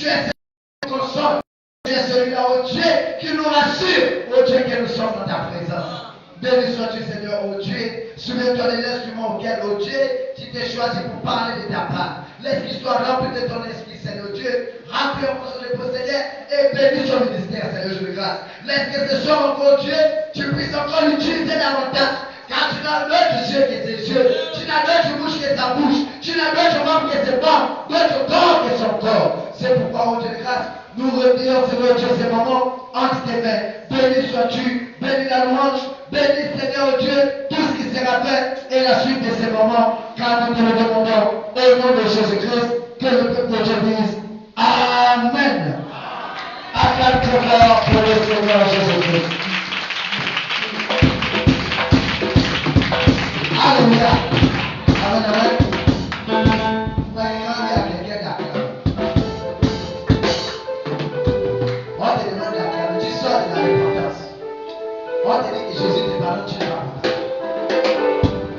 Tu es celui qui nous console. Tu es celui-là, oh Dieu, qui nous rassure, oh Dieu, que nous sommes dans ta présence. Béni sois-tu, Seigneur, oh Dieu. Souviens-toi de l'instrument auquel, oh Dieu, tu t'es choisi pour parler de ta part. Laisse qu'il soit rempli de ton esprit, Seigneur Dieu. Remplis en fonction de Seigneur et bénis son ministère, Seigneur, je le grâce. Laisse que ce soir encore, Dieu, tu puisses encore l'utiliser davantage. Car tu n'as d'autre Dieu que tes yeux. Tu n'as d'autre bouche que ta bouche. Tu n'as d'autre membre que ses membres. D'autre corps que son corps. C'est pourquoi, oh Dieu de grâce, nous retirons, Seigneur Dieu, ces moments entre tes mains. Béni sois-tu, bénis la louange, bénis, Seigneur Dieu, tout ce qui sera fait et la suite de ces moments, car nous te le demandons au nom de Jésus-Christ, que le peuple de Dieu dise Amen. Acclame très fort pour le Seigneur Jésus-Christ. Alléluia. Amen, amen. On te demande d'acclamer, tu sors de la repentance. On te dit que Jésus te pardonne, tu n'es pas content.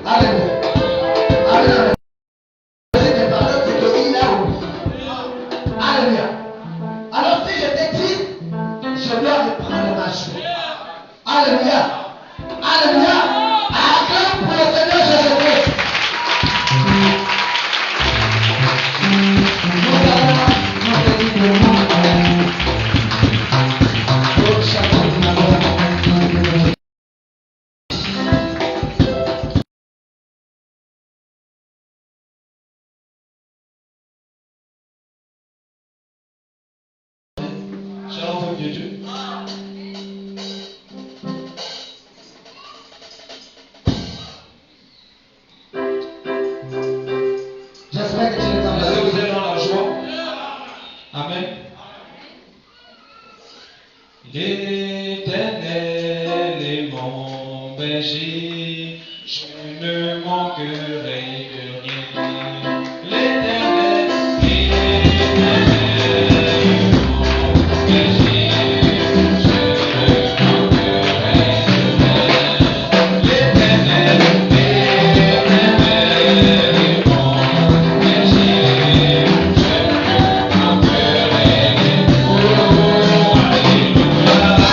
Alléluia. Amen, amen. Jésus te pardonne, c'est qu'il a oublié. Alléluia. Alors si je te dis, je dois reprendre ma joie. Alléluia. Alléluia. Acclame pour le Seigneur Jésus-Christ. Nous allons nous bénir le monde. Dieu. J'espère que tu es dans la Est-ce que vous êtes dans la joie? Amen. L'Éternel est mon berger, je ne manquerai de rien. L'Éternel est mon berger. Alléluia.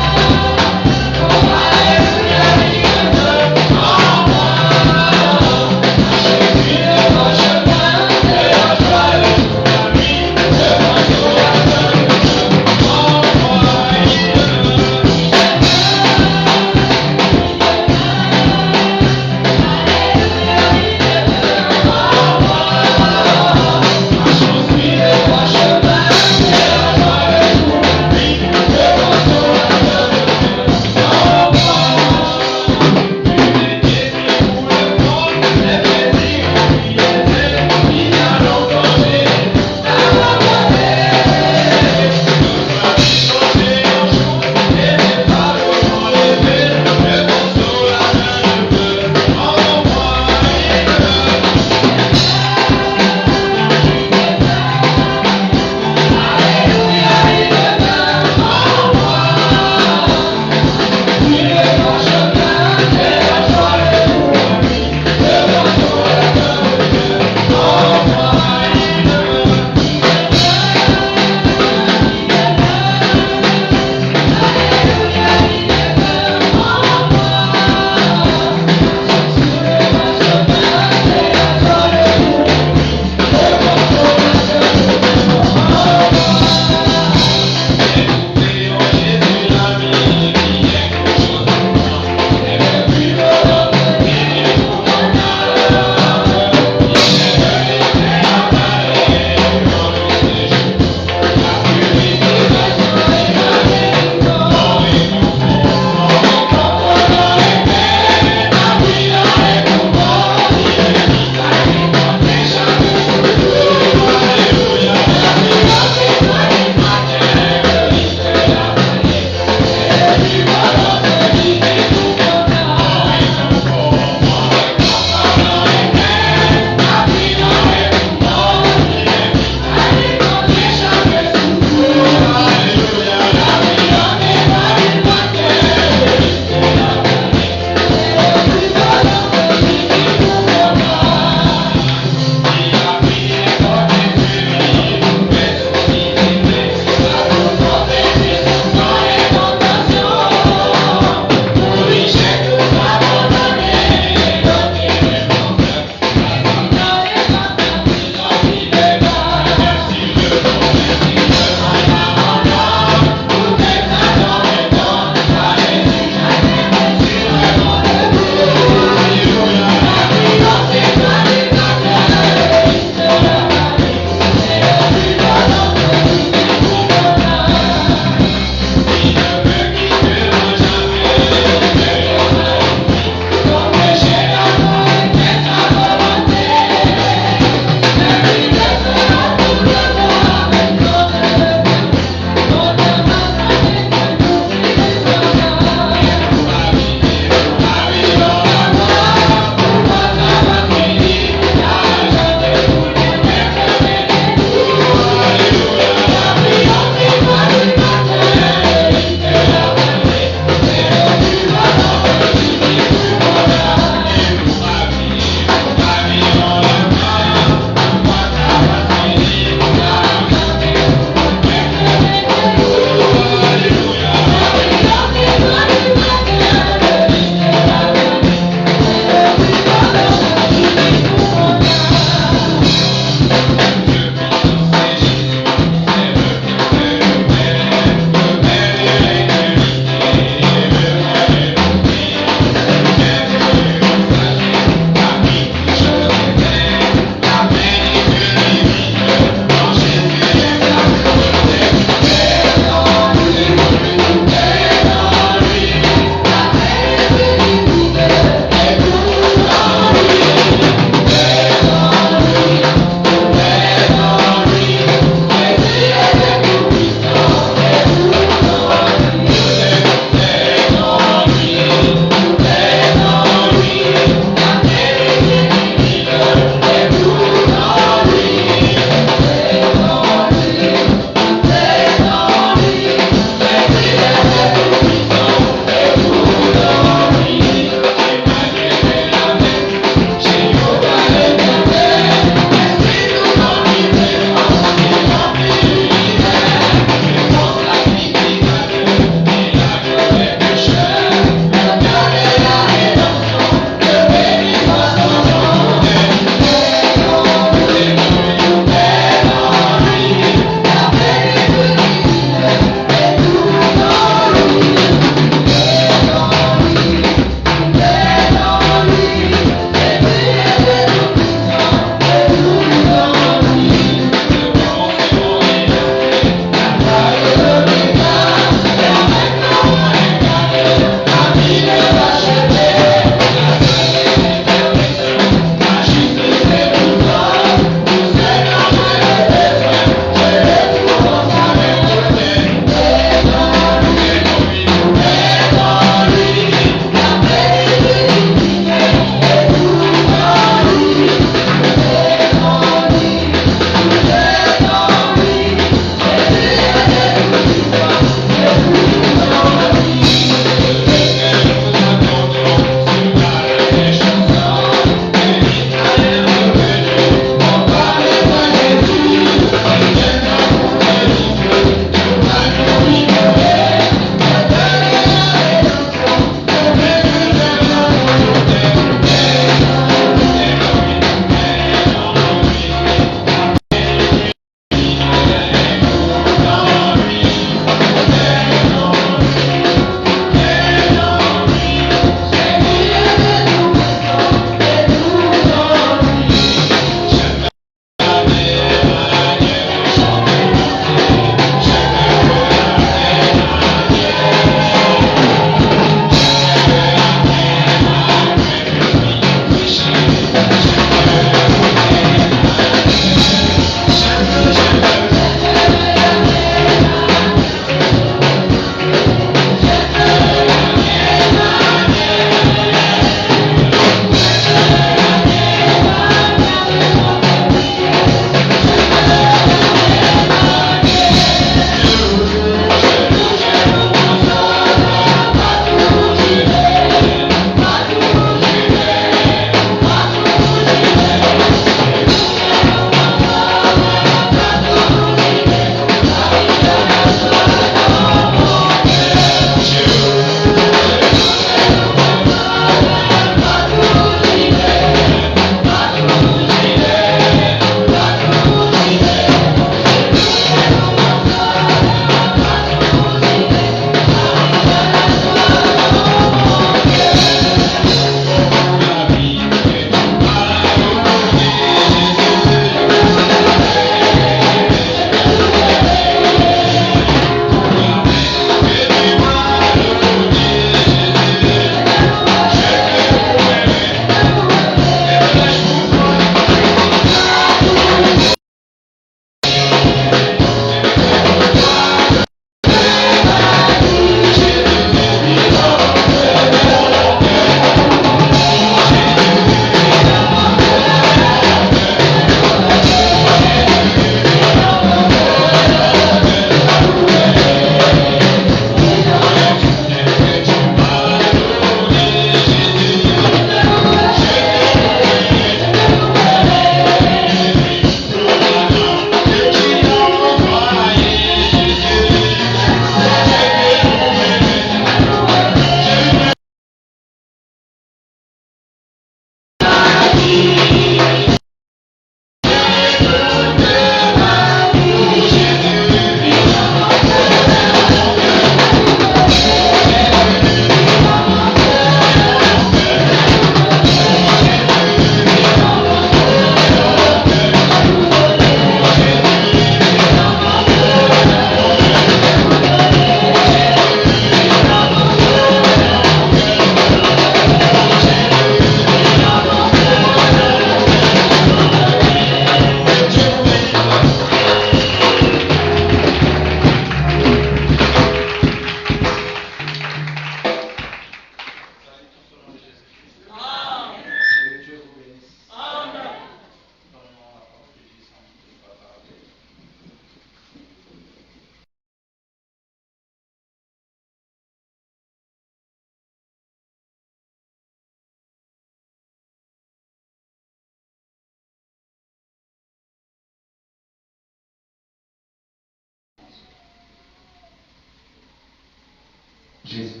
Jésus.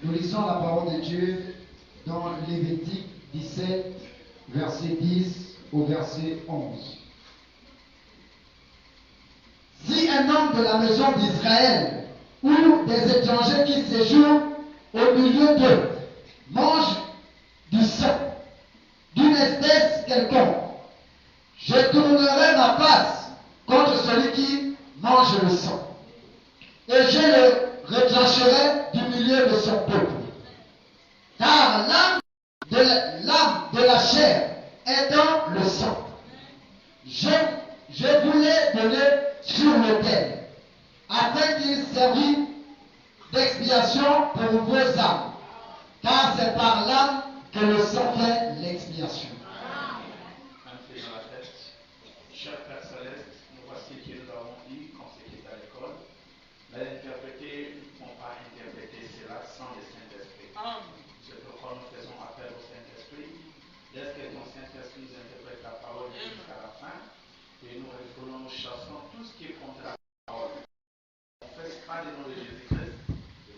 Nous lisons la parole de Dieu dans Lévitique 17, verset 10 au verset 11. Si un homme de la maison d'Israël ou des étrangers qui séjournent au milieu d'eux mangent du sang d'une espèce quelconque, je tournerai ma face contre celui qui mange le sang, et je le retrancherai du milieu de son peuple. Car l'âme de la chair est dans le sang. Je vous l'ai donné sur l'autel, afin qu'il servit d'expiation pour vos âmes, car c'est par l'âme que le sang fait l'expiation. Entrez dans la tête. Cher Père Céleste, nous voici que nous avons dit quand c'était à l'école. Mais interpréter, nous ne pouvons pas interpréter cela sans le Saint-Esprit. C'est pourquoi nous faisons appel au Saint-Esprit. Laisse que ton Saint-Esprit nous interprète la parole jusqu'à la fin. Et nous retournons, nous chassons tout ce qui est contre la parole. On ne fait pas des noms de Jésus-Christ,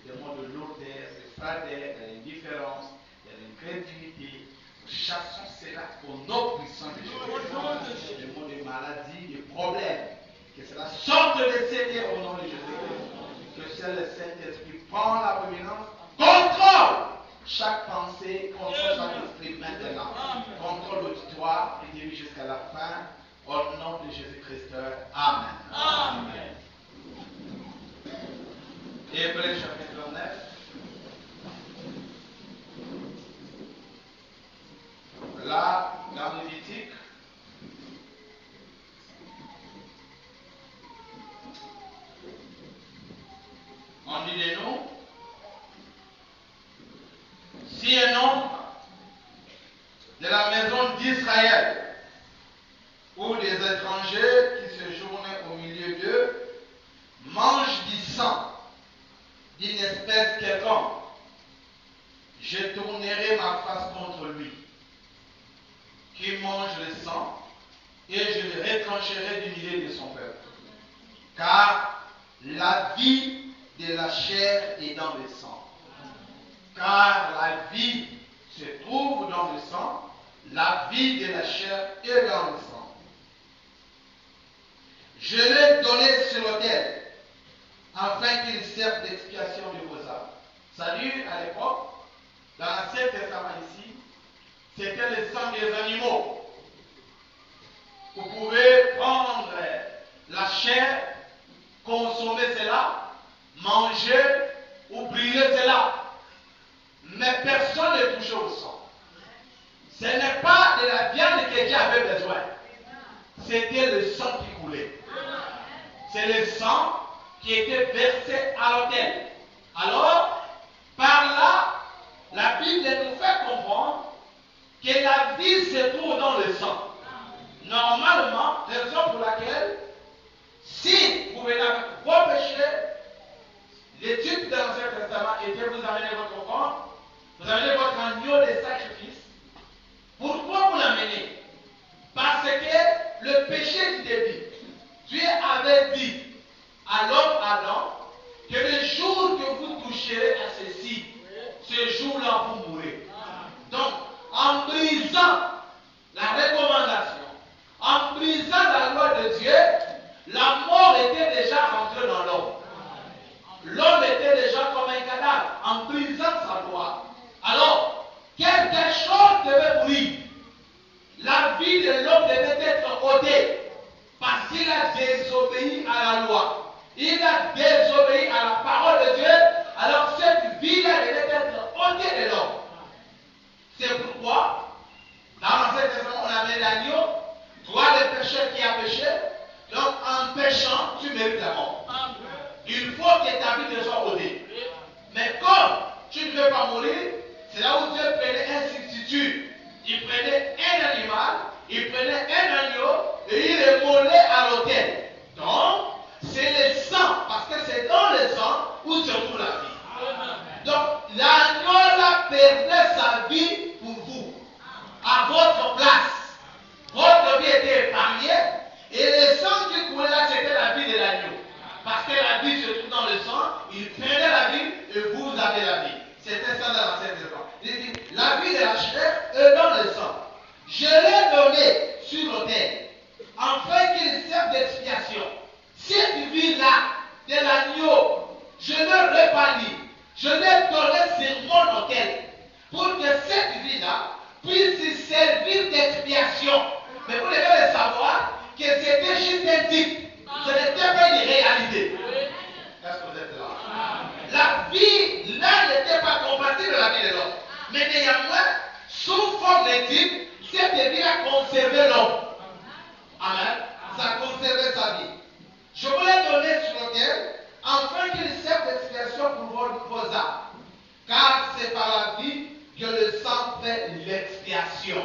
des mots de lourdeur, de fradeur, de l'indifférence, de l'incrédulité. Nous chassons cela au nom puissant de Jésus. Des mots de maladie, de problèmes. Que cela sorte de Seigneur au nom de Jésus. Que seul le Saint-Esprit prend la prééminence, contrôle chaque pensée, contrôle chaque esprit maintenant. Contrôle l'auditoire et dirige jusqu'à la fin. Au nom de Jésus-Christ. Amen. Amen. Hébreux chapitre 9. Là, dans Lévitique, on dit de nous, si un homme de la maison d'Israël ou des étrangers qui séjournent au milieu d'eux mangent du sang d'une espèce quelconque, je tournerai ma face contre lui, qui mange le sang, et je le retrancherai du milieu de son peuple. Car la vie de la chair est dans le sang. Car la vie se trouve dans le sang, la vie de la chair est dans le sang. Je l'ai donné sur l'autel, afin qu'il serve d'expiation de vos âmes. Salut, à l'époque, dans l'Ancien Testament ici, c'était le sang des animaux. Vous pouvez prendre la chair, consommer cela, manger ou brûler cela. Mais personne ne touche au sang. Ce n'est pas de la viande que Dieu avait besoin. C'était le sang qui coulait. C'est le sang qui était versé à l'autel. Alors, par là, la Bible nous fait comprendre que la vie se trouve dans le sang. Normalement, raison pour laquelle, si vous venez avec vos péchés, l'étude de l'Ancien Testament était vous amenez votre corps, vous amenez votre agneau de sacrifice. Pourquoi vous l'amenez? Parce que le péché du début, Dieu avait dit à l'homme Adam que le jour que vous toucherez à ceci, ce jour-là vous mourrez. Donc, en brisant la recommandation, en brisant la loi de Dieu, la mort était déjà rentrée dans l'homme. L'homme était déjà comme un cadavre, en brisant sa loi. Alors, quelque chose devait mourir. La vie de l'homme devait être ôtée. Parce qu'il a désobéi à la loi. Il a désobéi à la parole de Dieu. Alors cette vie-là devait être ôtée de l'homme. C'est pourquoi, dans l'Ancien Testament, on avait l'agneau. Toi, le pécheur qui a péché. Donc en péchant, tu mérites la mort. Il faut que ta vie te soit ôtée. Mais comme tu ne veux pas mourir, c'est là où Dieu prenait un substitut. Il prenait un animal, il prenait un agneau et il le moulait à l'autel. Donc, c'est le sang, parce que c'est dans le sang où se trouve la vie. Donc, l'agneau là perdait sa vie pour vous, à votre place. Votre vie était épargnée et le sang qui coulait là, c'était la vie de l'agneau. Parce que la vie se qu'il serve d'expiation. Cette vie-là, de l'agneau, je l'ai répartie, je l'ai donné sur mon autel, pour que cette vie-là puisse servir d'expiation. Mais vous devez savoir que c'était juste un titre, ce n'était pas une réalité. Est-ce que vous êtes là? La vie là n'était pas compatible à la vie de l'homme. Mais néanmoins, sous forme de titre, cette vie a conservé l'homme. Amen. Ça a conservé sa vie. Je vous l'ai donné sur l'autel, afin qu'il serve d'expiation pour vos âmes. Car c'est par la vie que le sang fait l'expiation.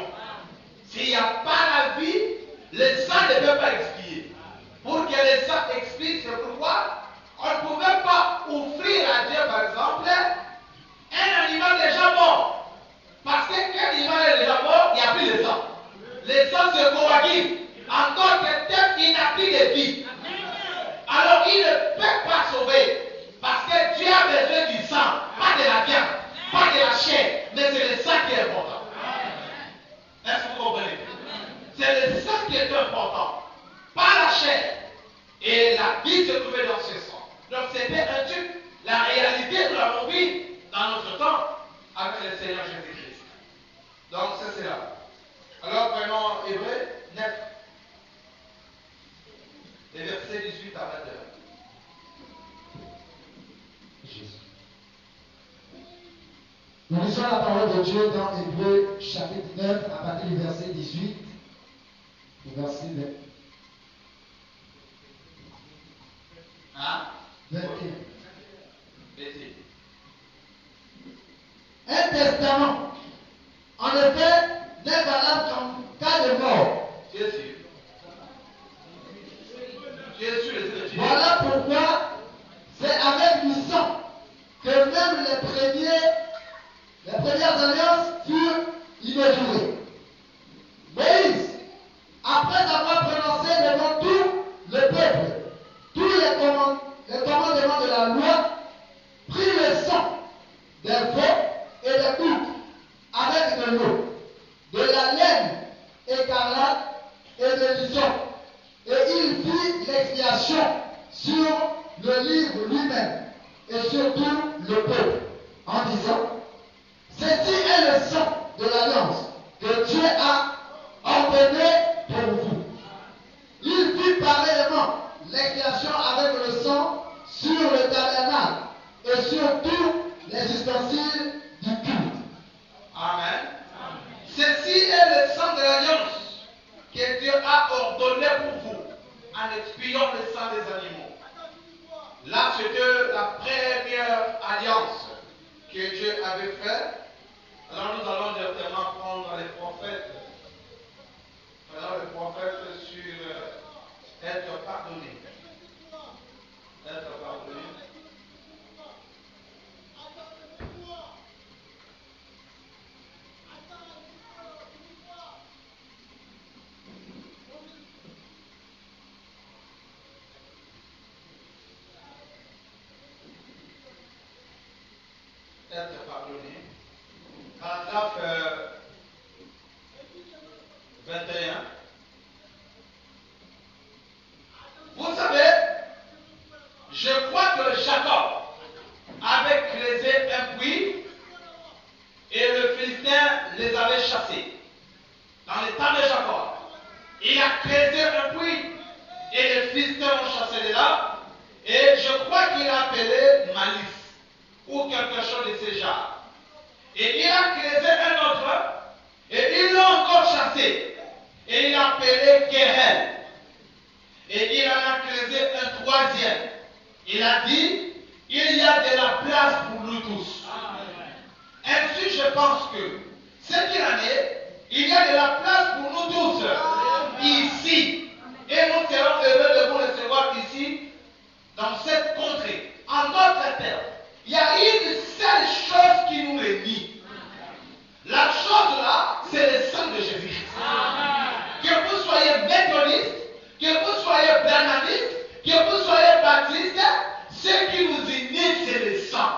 S'il n'y a pas la vie, le sang ne peut pas expier. Pour que le sang expie, c'est pourquoi on ne pouvait pas offrir à Dieu, par exemple, un animal déjà mort. Parce que quand l'animal est déjà mort, il n'y a plus de sang. Le sang se coagule. Encore que tel qu'il n'a plus de vie. Alors il ne peut pas sauver. Parce que Dieu a besoin du sang, pas de la viande, pas de la chair, mais c'est le sang qui est important. Est-ce que vous comprenez? C'est le sang qui est important, pas la chair. Et la vie se trouvait dans ce sang. Donc c'était un truc. La réalité, nous l'avons vu dans notre temps avec le Seigneur Jésus-Christ. Donc c'est là. Alors prenons Hébreux 9. Les versets 18 à 21. Nous lisons la parole de Dieu dans Hébreux chapitre 9 à partir du verset 18 au verset 21. Un testament, en effet, n'est valable qu'en cas de mort. Jésus. Voilà pourquoi c'est avec du sang que même les premières alliances furent inaugurées. Moïse, après avoir prononcé devant tout le peuple tous les commandements de la loi, prit le sang des veaux et des boucs avec de l'eau, de la laine écarlate et de l'hysope, et il fit l'expiation sur le livre lui-même et sur tout le peuple, en disant: ceci est le sang de l'alliance que Dieu a ordonné pour vous. Il fit pareillement l'expiation avec le sang sur le tabernacle et sur tous les ustensiles du culte. Amen. Ceci est le sang de l'alliance que Dieu a ordonné pour vous en expiant le sang des animaux. Là, c'était la première alliance que Dieu avait faite. Alors nous allons directement prendre les prophètes. Alors les prophètes sur être pardonné. Être pardonné. Être pardonné. Paragraphe 21. Vous savez, je crois que Jacob avait creusé un puits et le Philistin les avait chassés. Dans le temps de Jacob, il a creusé un puits et les Philistins ont chassé de là. Et je crois qu'il a appelé malice ou quelque chose de ce genre. Et il a creusé un autre et ils l'ont encore chassé. Et il a appelé Kéhel. Et il en a creusé un troisième. Il a dit, il y a de la place pour nous tous. Ainsi, je pense que ce qu'il en est, il y a de la place pour nous tous ici. Et nous serons heureux de vous recevoir ici, dans cette contrée. En d'autres termes, il y a une seule chose qui nous réunit. La chose là, c'est le sang de Jésus. Que vous soyez méthodiste, que vous soyez branhamiste, que vous soyez baptiste, ce qui nous unit, c'est le sang.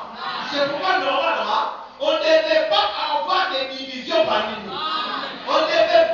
C'est pourquoi normalement, on ne devait pas avoir de division parmi nous. On ne devait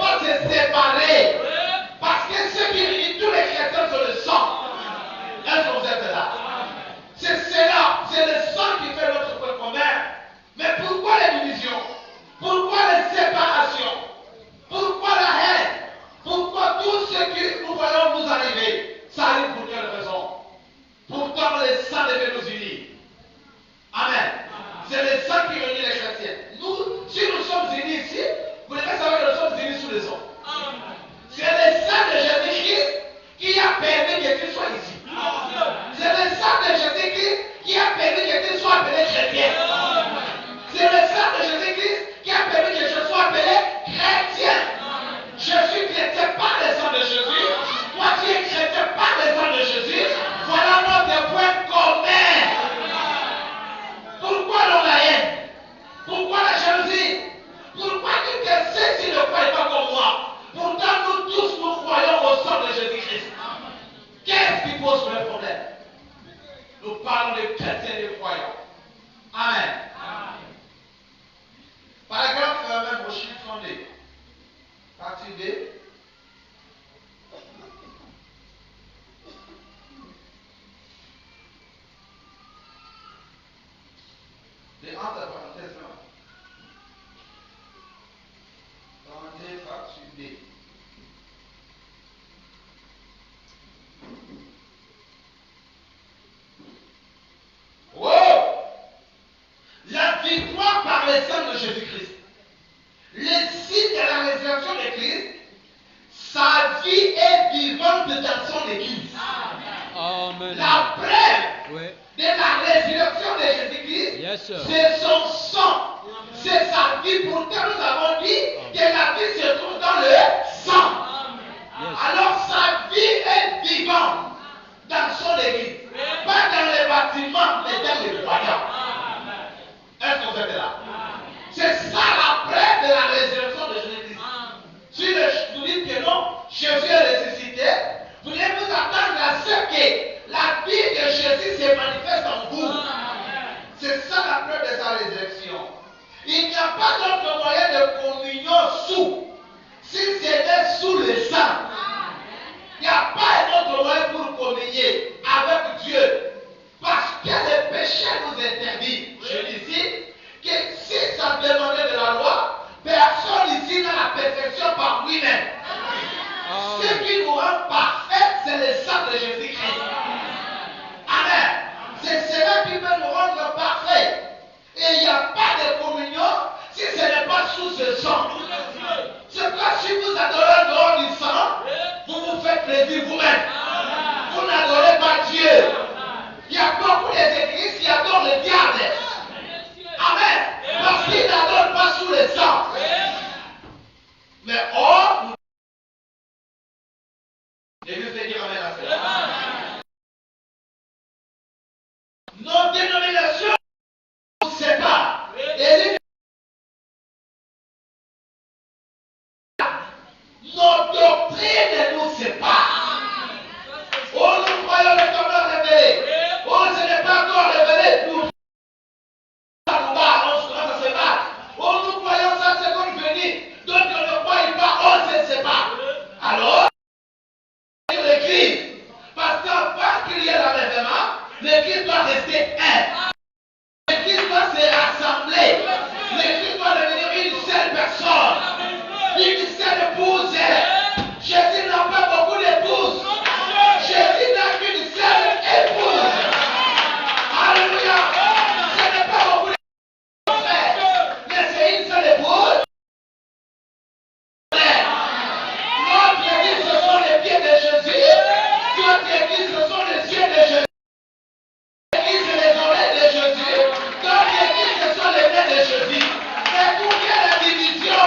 Et entre parenthèses, non. Tendez facture B. Oh! La victoire par le sang de Jésus-Christ. Le signe de la résurrection de Christ, sa vie est vivante dans son Église. Amen. La preuve Ouais. de la résurrection de Jésus-Christ, Yes, sir. c'est son sang. C'est sa vie. Pourtant, nous avons dit que la vie se trouve dans le sang. Yes. Alors, sa vie est vivante dans son Église. Pas dans les bâtiments, mais dans les croyants. Est-ce que vous êtes là? C'est ça la preuve de la résurrection de Jésus-Christ. Si vous dites que non, Jésus est ressuscité, vous devez vous attendre à ce que la vie de Jésus se manifeste en vous. C'est ça la preuve de sa résurrection. Il n'y a pas d'autre moyen de communion sous, si c'était sous le sang. Il n'y a pas un autre moyen pour communier avec Dieu. Parce que le péché nous interdit. Je dis ici que si ça demandait de la loi, personne ici n'a la perfection par lui-même. Ce qui nous rend parfaits, c'est le sang de Jésus-Christ. Amen. C'est cela qui peut nous rendre parfaits. Et il n'y a pas de communion si ce n'est pas sous ce sang. C'est pourquoi si vous adorez en dehors du sang, vous vous faites plaisir vous-même. Vous n'adorez pas Dieu. Il y a beaucoup d'églises qui adorent le diable. Amen. Parce qu'ils n'adorent pas sous le sang. Mais or, et je vais dire amen à cela. Nos dénominations nous séparent. Et nos doctrines nous séparent. Oh, nous croyons le temps révélé. Oh, ce n'est pas encore révélé. Nous, ça nous bat, on se sépare. Oh, nous croyons ça, c'est comme venir. Donc, on ne croit pas, on se sépare. Alors, l'église. Parce qu'avant qu'il y ait l'enlèvement, l'église doit rester un. L'église doit se rassembler. L'église doit devenir une seule personne. Une seule épouse. Jésus n'a pas beaucoup d'épouses. Jésus n'a qu'une seule épouse. Alléluia. Ce n'est pas beaucoup d'épouses, mais c'est une seule épouse. Notre église, ce sont les pieds de Jésus. Notre église, ce sont les yeux de Jésus. Notre église, c'est les oreilles de Jésus. Notre église, ce sont les mains de Jésus. Mais d'où vient la division?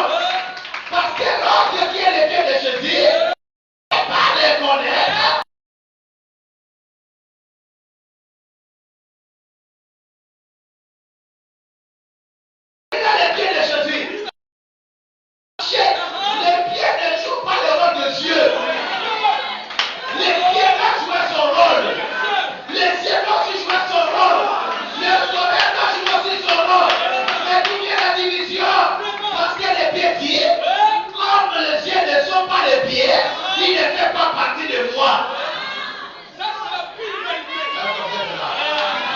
Parce que l'autre qui est les pieds de Jésus, ne peut pas les connaître. Il a les pieds de Jésus. Les pieds ne jouent pas le rôle de Dieu. Les pieds doivent jouer son rôle. Les yeux doivent aussi jouer son rôle. Les oreilles doivent jouer aussi son rôle. Mais d'où vient la division? Parce que les pieds disent, comme les yeux ne sont pas les pieds, ils ne font pas partie de moi.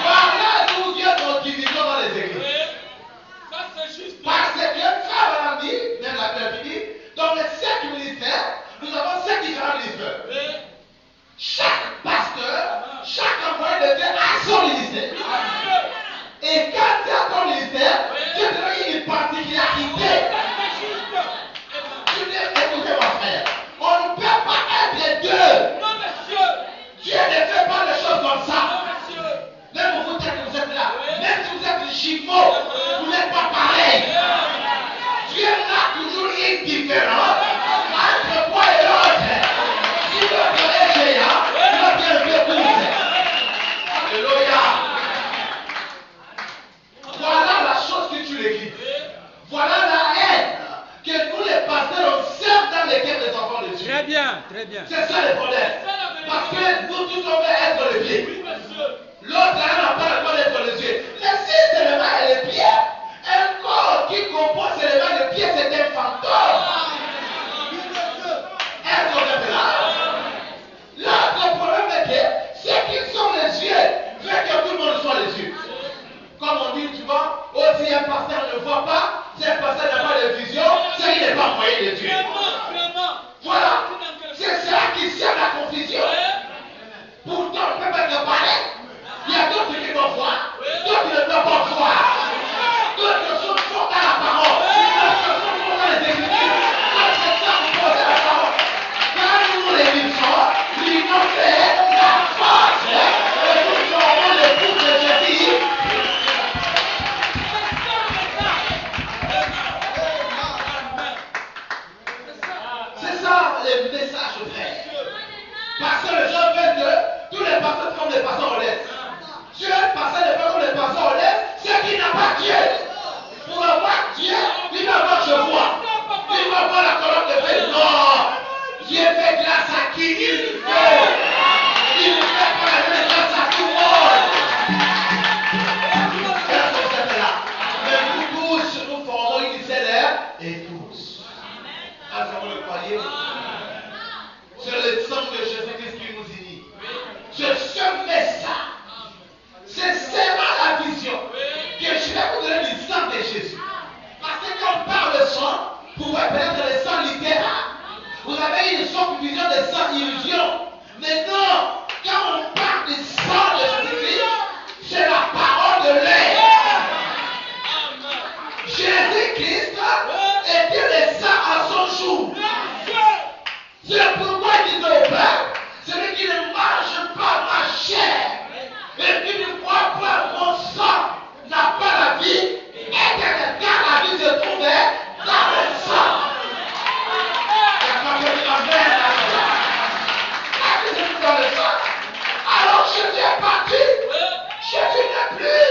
Voilà d'où vient notre division dans les églises. Parce que ça va dit, même la Bible dit, dans les 5 ministères, nous avons 5 différents ministères. Chaque pasteur, chaque employé de Dieu a son ministère. Et quand tu as ton ministère, tu as une particularité. Tu dis, écoutez mon frère, on ne peut pas être deux. pasteurs comme les pasteurs honnêtes. Dieu pasteur n'est pas comme les pasteurs honnêtes. Ceux qui n'ont pas Dieu. Pour avoir Dieu, il va avoir je vois. Il va avoir la colonne de paix. Non. Dieu fait grâce à qui il veut. Il ne fait pas la même grâce à tout le monde. Grâce au Seigneur. Mais nous tous, nous formons une célèbre et tous. Est-ce que vous le croyez? C'est le sang de Jésus-Christ qui nous unit. Je fais ça. C'est seulement la vision que je vais vous donner du sang de Jésus. Parce que quand on parle de sang, vous pouvez peut-être le sang littéral. Vous avez une sorte de vision de sang illusion. Mais non, quand on parle du sang de Jésus-Christ, c'est la parole de l'air. Jésus-Christ était le sang à son jour. C'est pourquoi il dit au Père, celui qui ne mange pas ma chair et qui ne boit pas mon sang n'a pas la vie éternelle, car la vie se trouvait dans le sang. La vie se trouve dans le sang. Alors Jésus est parti. Jésus n'est plus.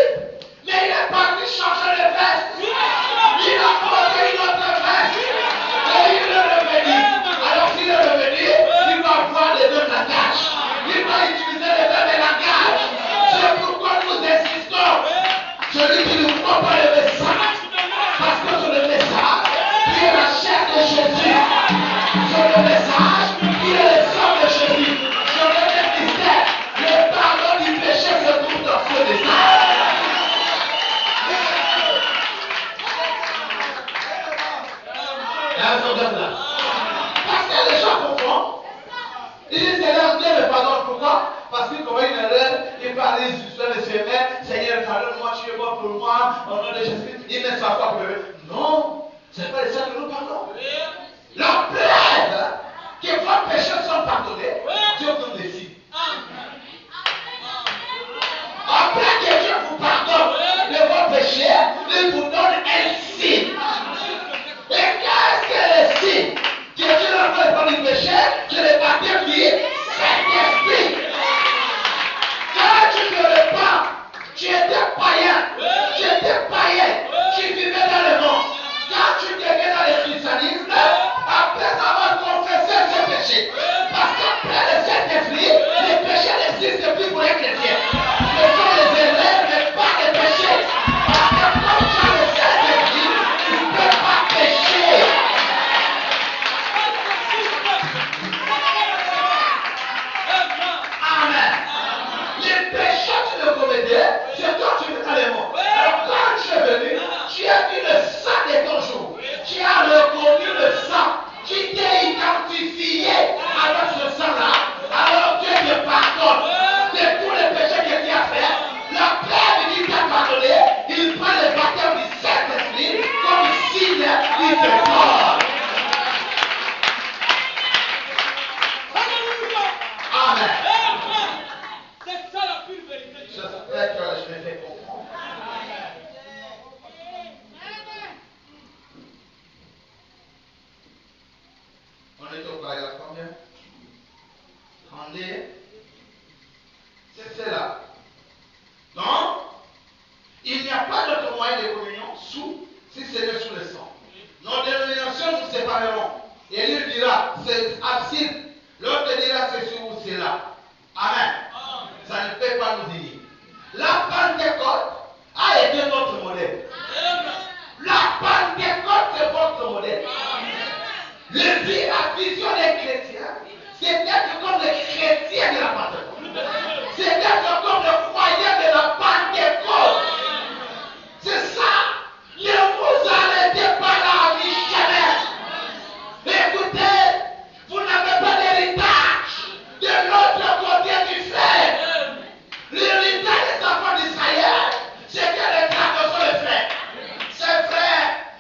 Mais il est parti changer de veste. Il a porté une autre veste. Et il est revenu. Alors s'il est revenu, il va voir les mêmes langages. Il va utiliser les mêmes langages. C'est pourquoi nous insistons. Celui qui ne croit pas le message, parce que sur le message, qui est la chair de Jésus. Sur le message, qui est le sang de Jésus. Sur le mystère, le pardon du péché se trouve dans ce message. Parce que les gens confondent. Ils disent Seigneur, Dieu me pardonne. Pourquoi? Parce qu'il commet une erreur, il parle sur le chemin. Seigneur, pardonne-moi, tu es mort pour moi. Au nom de Jésus, il met sa foi pour eux. Non, ce n'est pas le Seigneur que nous parlons. La preuve que vos péchés sont pardonnés, Dieu vous décide. Après que Dieu vous pardonne de vos péchés, il vous donne un signe. Et qu'est-ce que le signe? Que Dieu n'a pas pardonné du péché, c'est le baptême du Saint-Esprit. Quand tu ne le pas, tu étais païen, tu vivais dans le monde. Quand tu deviens dans le christianisme, après avoir confessé ses péchés, parce qu'après le Saint-Esprit, les péchés n'existent plus pour les chrétiens. Ce sont les erreurs, mais pas les péchés. Parce que quand tu as le Saint-Esprit, tu ne peux pas pécher. Amen. Les péchés tu le commettais, c'est toi tu es dans les mondes. Alors quand tu es venu, tu as vu le sang de ton jour. Tu as reconnu le sang. Tu t'es identifié avec ce sang-là. Alors Dieu te pardonne de tous les péchés que tu as fait. La preuve qu'il t'a pardonné, il prend le baptême du Saint-Esprit comme signe il te donne. Amen. C'est ça la pure vérité. J'espère que je me fais comprendre. On est au paragraphe combien? 32. C'est cela. Donc, il n'y a pas d'autre moyen de communion si ce n'est sous le sang. Nos dénominations nous sépareront. Et lui dira, c'est absurde. L'autre dira, c'est sur ou c'est là. Amen. Ça ne peut pas nous unir. La Pentecôte a été notre modèle. La Pentecôte, c'est votre modèle. La vision des chrétiens, c'est d'être comme les chrétiens de la Pentecôte. C'est d'être comme les croyants de la Pentecôte. C'est ça. Ne vous arrêtez pas là, missionnaire. Écoutez, vous n'avez pas d'héritage de l'autre côté du frère. L'héritage des enfants d'Israël, c'est que les traditions le frère. C'est vrai,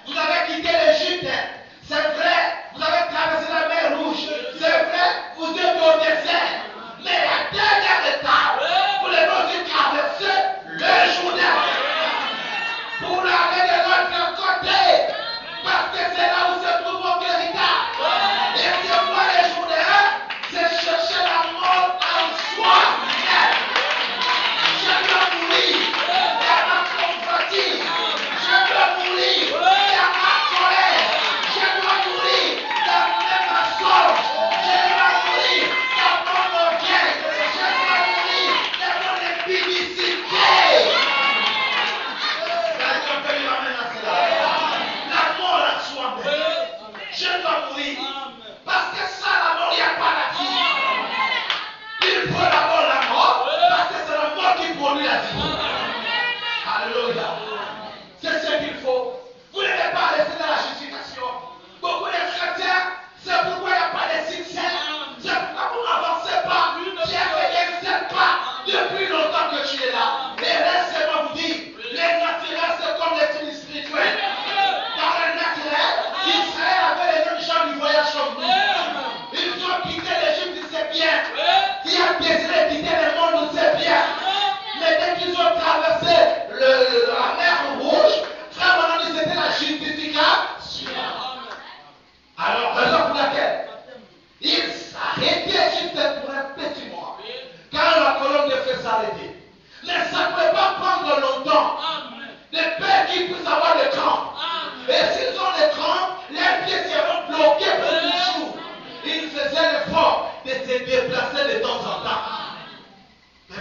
vous avez quitté l'Égypte. C'est vrai, vous avez traversé la mer Rouge. C'est vrai, vous êtes au désert. Mais la dernière étape, vous devez aussi traverser le Jourdain. Pour aller de l'autre côté. Parce que c'est là où se trouve votre héritage. Et c'est quoi le Jourdain? C'est chercher la mort à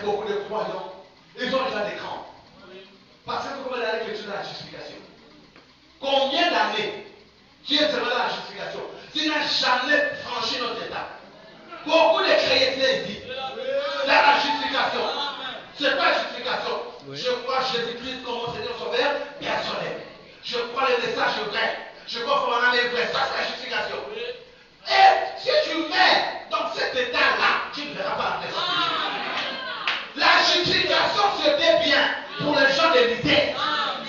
beaucoup de croyants, ils ont déjà des crampes. Parce que combien d'années que tu es dans la justification? Combien d'années tu es seulement dans la justification? Tu n'as jamais franchi notre étape. Beaucoup de chrétiens disent, c'est la justification. C'est quoi la justification? Oui. Je crois Jésus-Christ comme mon Seigneur Sauveur personnel. Je crois le message vrai. Je crois que mon âme est vrai. Ça, c'est la justification. Et si tu mets dans cet état-là, tu ne verras pas la présence. La justification, c'était bien pour les gens de l'idée.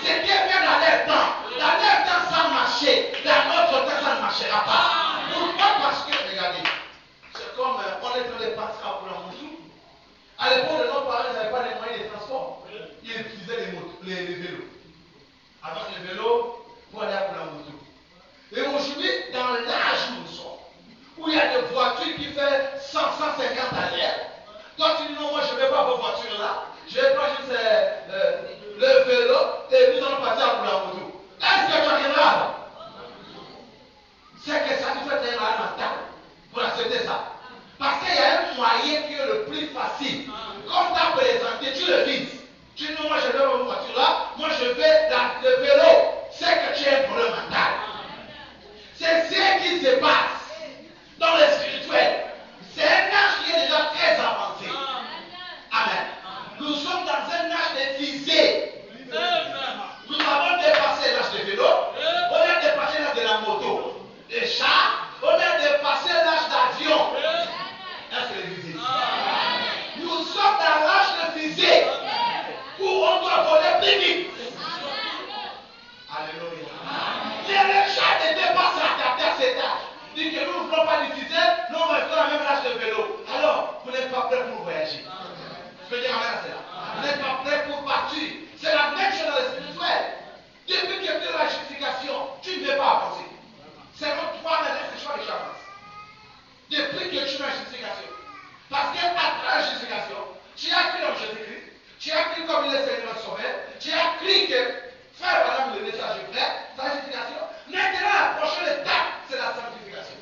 C'était bien dans leur temps. Dans leur temps, ça marchait. Dans notre temps, ça ne marchera pas. Pourquoi? Parce que, regardez, c'est comme on est dans les passer à Poulamoutou. À l'époque de nos parents, ils n'avaient pas les moyens de transport. Ils utilisaient les vélos. Avec les vélos, pour aller à Poulamoutou. Et aujourd'hui, dans l'âge où nous sommes, où il y a des voitures qui font 100, 150 à l'heure, toi tu dis non, moi je ne vais pas vos voitures là, je vais prendre juste le vélo et nous allons partir à Poulamoutou. Est-ce que tu arriveras là? C'est que ça te fait un mal mental pour accepter ça. Parce qu'il y a un moyen qui est le plus facile. Comme tu as présenté, tu le vises. Tu dis non, moi je vais vos voitures là, moi je vais le vélo. C'est que tu as un problème mental. C'est ce qui se passe dans le spirituel. C'est un âge qui est déjà très avancé. Amen. Nous sommes dans un âge de visée. Nous avons dépassé l'âge de vélo. On a dépassé l'âge de la moto. Les chars. On a dépassé l'âge d'avion. Est-ce que les visées? Nous sommes dans l'âge de visée où on doit voler plus vite. Alléluia. Mais les chars ne dépassent à cet âge. Dit que nous ne voulons pas diffuser, nous on va faire la même âge de vélo. Alors, vous n'êtes pas prêts pour voyager. Je peux dire amen à cela. Vous n'êtes pas prêts pour partir. C'est la même chose dans le spirituel. Depuis que tu es dans la justification, tu ne veux pas avancer. C'est comme toi, maintenant, c'est choix que tu avances. Depuis que tu es dans la justification. Parce qu'après la justification, tu as cru en Jésus-Christ, tu as cru comme il est Seigneur Sauveur, tu as cru que faire madame le message vrai, c'est la justification. Maintenant, la prochaine étape, c'est la sanctification.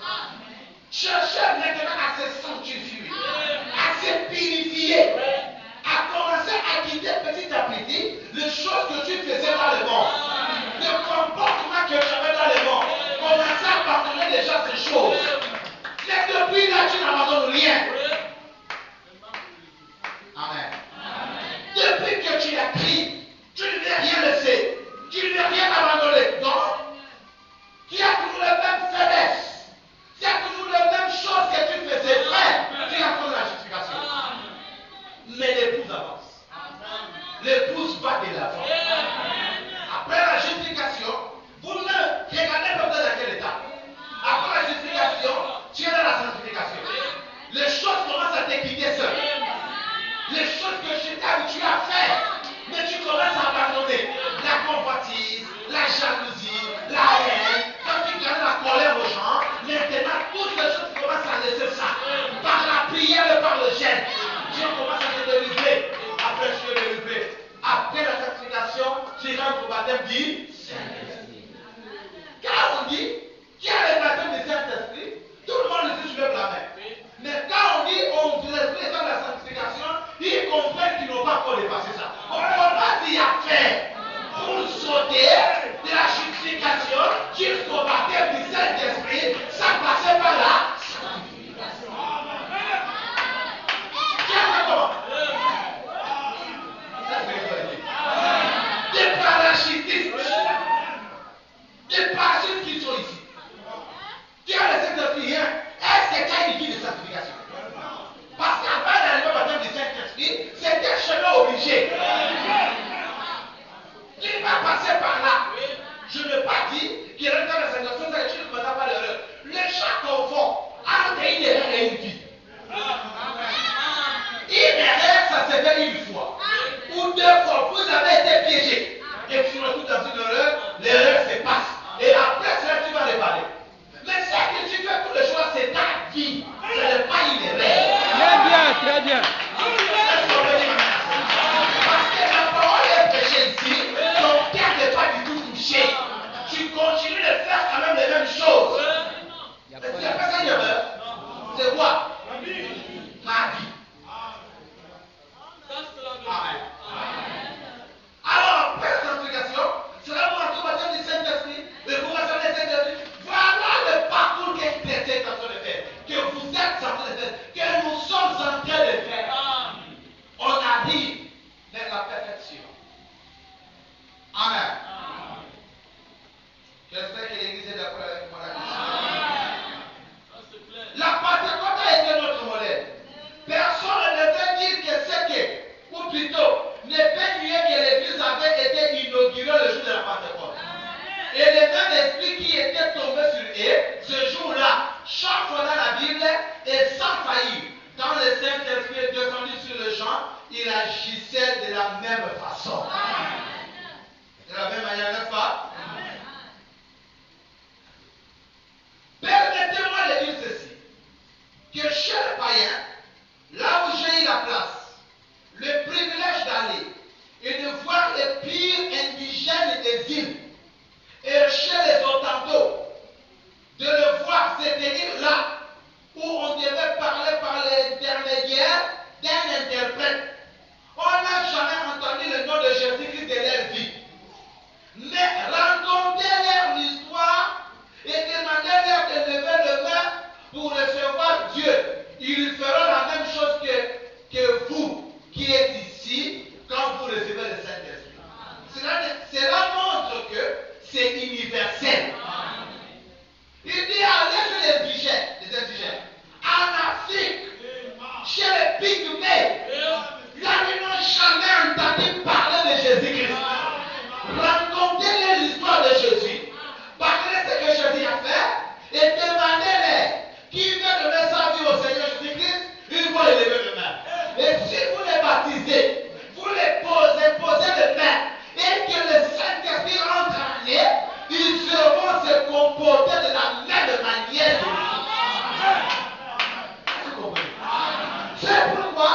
Cherchez maintenant à se sanctifier, à se purifier, à commencer à quitter petit à petit les choses que tu faisais dans le monde, le comportement que tu avais dans le monde. Commencez à abandonner déjà ces choses. Mais depuis là, tu n'abandonnes rien. Amen. Depuis que tu as pris, tu ne veux rien laisser. Tu ne veux rien abandonner. Donc, tu as toujours les mêmes faiblesses. Tu as toujours les mêmes choses que tu faisais vrai. Tu as fait la justification. Mais l'épouse avance. L'épouse va de l'avant. Après la justification, vous ne regardez pas dans quel état. Après la justification, tu es dans la sanctification. Les choses commencent à te quitter seul. Les choses que tu t'es habitué à faire, mais tu commences à abandonner. La convoitise, la jalousie, la haine, quand tu donnes la colère aux gens, maintenant toutes les choses commencent à laisser ça. Par la prière et par le jeûne, Dieu commence à te délivrer. Après tu es délivré. Après la sanctification, tu rentres au baptême du Saint-Esprit. Car on dit, qui a le baptême du Saint-Esprit, tout le monde le dit sur le main. Mais quand on dit, l'Esprit est dans la sanctification, ils comprennent qu'ils n'ont pas encore dépassé ça. On ne peut pas dire faire pour sauter de la justification jusqu'au baptême du Saint-Esprit sans passer par la sanctification. Tiens, comment? Des parachutistes, des parachutistes qui sont ici. Tu as le Saint-Esprit, hein? Est-ce que tu as une vie de sanctification? Parce qu'avant d'arriver au baptême du Saint-Esprit, c'était un chemin obligé. Tu vas passer par là. Je ne veux pas dire qu'il rentre dans la sanctification, c'est que tu ne commets pas l'erreur. Les gens confondent entre une erreur et une vie. Une erreur, ça se fait une fois. Ou deux fois, vous avez été piégé. Et puis, tout dans une erreur, l'erreur se passe. Et après cela, tu vas réparer. Mais ce que tu fais tous les jours, c'est ta vie. Ce n'est pas une erreur. Très bien, très bien. Parce que la parole est prêchée ici, ton cœur n'est pas du tout touché. Tu continues de faire quand même les mêmes choses. Est-ce qu'il n'y a pas ça une erreur? C'est quoi? Ma vie. il agissait de la même façon. De la même manière, n'est-ce pas? Permettez-moi de dire ceci, que chez les païens, là où j'ai eu la place, le privilège d'aller et de voir les pires indigènes des îles, et chez les Otantos, de le voir se tenir là, où on devait parler par l'intermédiaire d'un interprète. On n'a jamais entendu le nom de Jésus-Christ de leur vie. Mais racontez-leur l'histoire et demandez-leur de lever le main pour recevoir Dieu. Ils feront la même chose que vous qui êtes ici quand vous recevez le Saint-Esprit. Cela montre que c'est universel. Il dit allez chez les indigènes. En Afrique, chez les Pygmées, là ils n'ont jamais entendu parler de Jésus-Christ. Racontez-les l'histoire de Jésus. Parlez ce que Jésus a fait et demandez-les qui veut donner sa vie au Seigneur Jésus-Christ, il faut les lever de main. Et si vous les baptisez, vous les posez de main et que le Saint-Esprit entre en eux, ils seront se comporter de la même manière. Vous comprenez? C'est pourquoi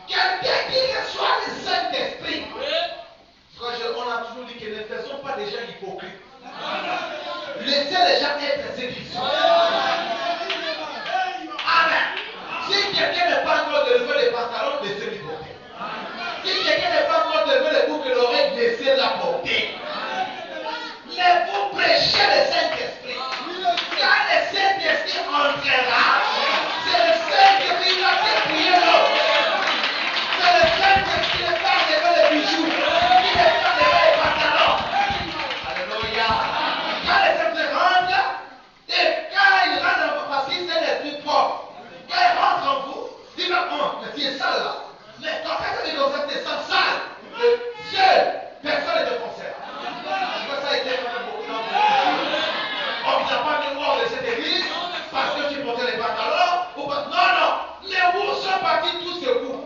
quelqu'un qui reçoit le Saint-Esprit, on a toujours dit que ne faisons pas des gens hypocrites. Laissez les gens être ce qu'ils sont. Amen. Si quelqu'un n'est pas encore de lever les pantalons, laissez-le porter. Si quelqu'un n'est pas encore de lever les boucles de l'oreille, laissez-la porter. Mais vous prêchez le Saint-Esprit. Quand le Saint-Esprit entrera, c'est le Saint-Esprit qui va dépouiller l'autre. C'est le Saint-Esprit qui ne va lever les bijoux, qui ne va lever les pantalons. Alléluia. Quand le Saint-Esprit rentre, et quand il rentre, parce qu'il sait l'esprit propre, quand il rentre en vous, il va, mais tu es sale là. Mais quand quelqu'un dit comme ça, tu es sale. Seul, personne ne te concerne. Ça a été fait beaucoup d'entre. On ne vous a pas mis hors de cette église parce que tu portais les pantalons ou pas. Non. Mais où sont partis tous ces goûts?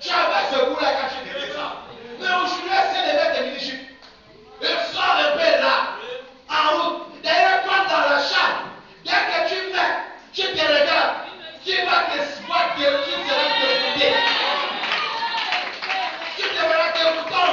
Tu avais ce goût-là quand tu disais ça. Mais aujourd'hui, c'est de mettre tes mini-jupes. Et sors un peu là, en route. D'ailleurs, toi dans la chambre, dès que tu mets, tu te regardes, tu vas te voir que tu seras dégoûté. Tu te verras que ton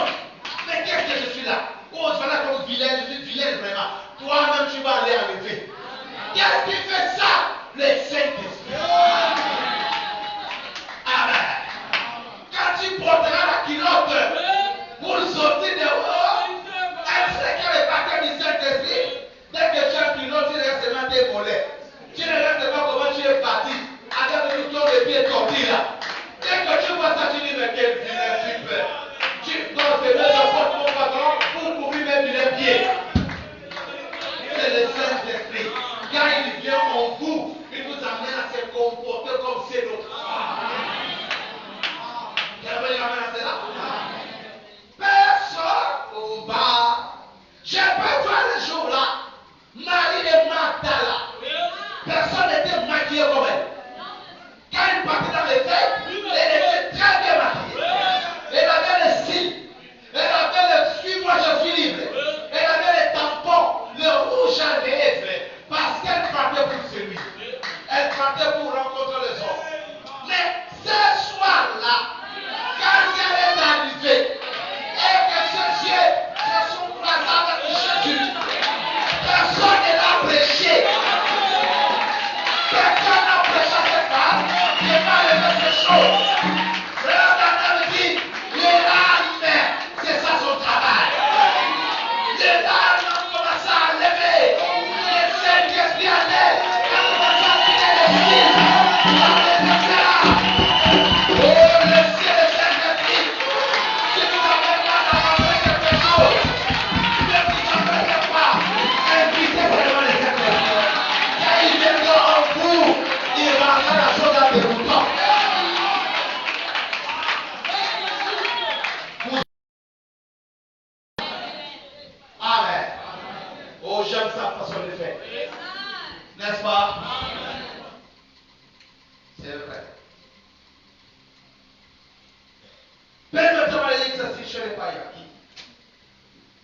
n'est pas acquis.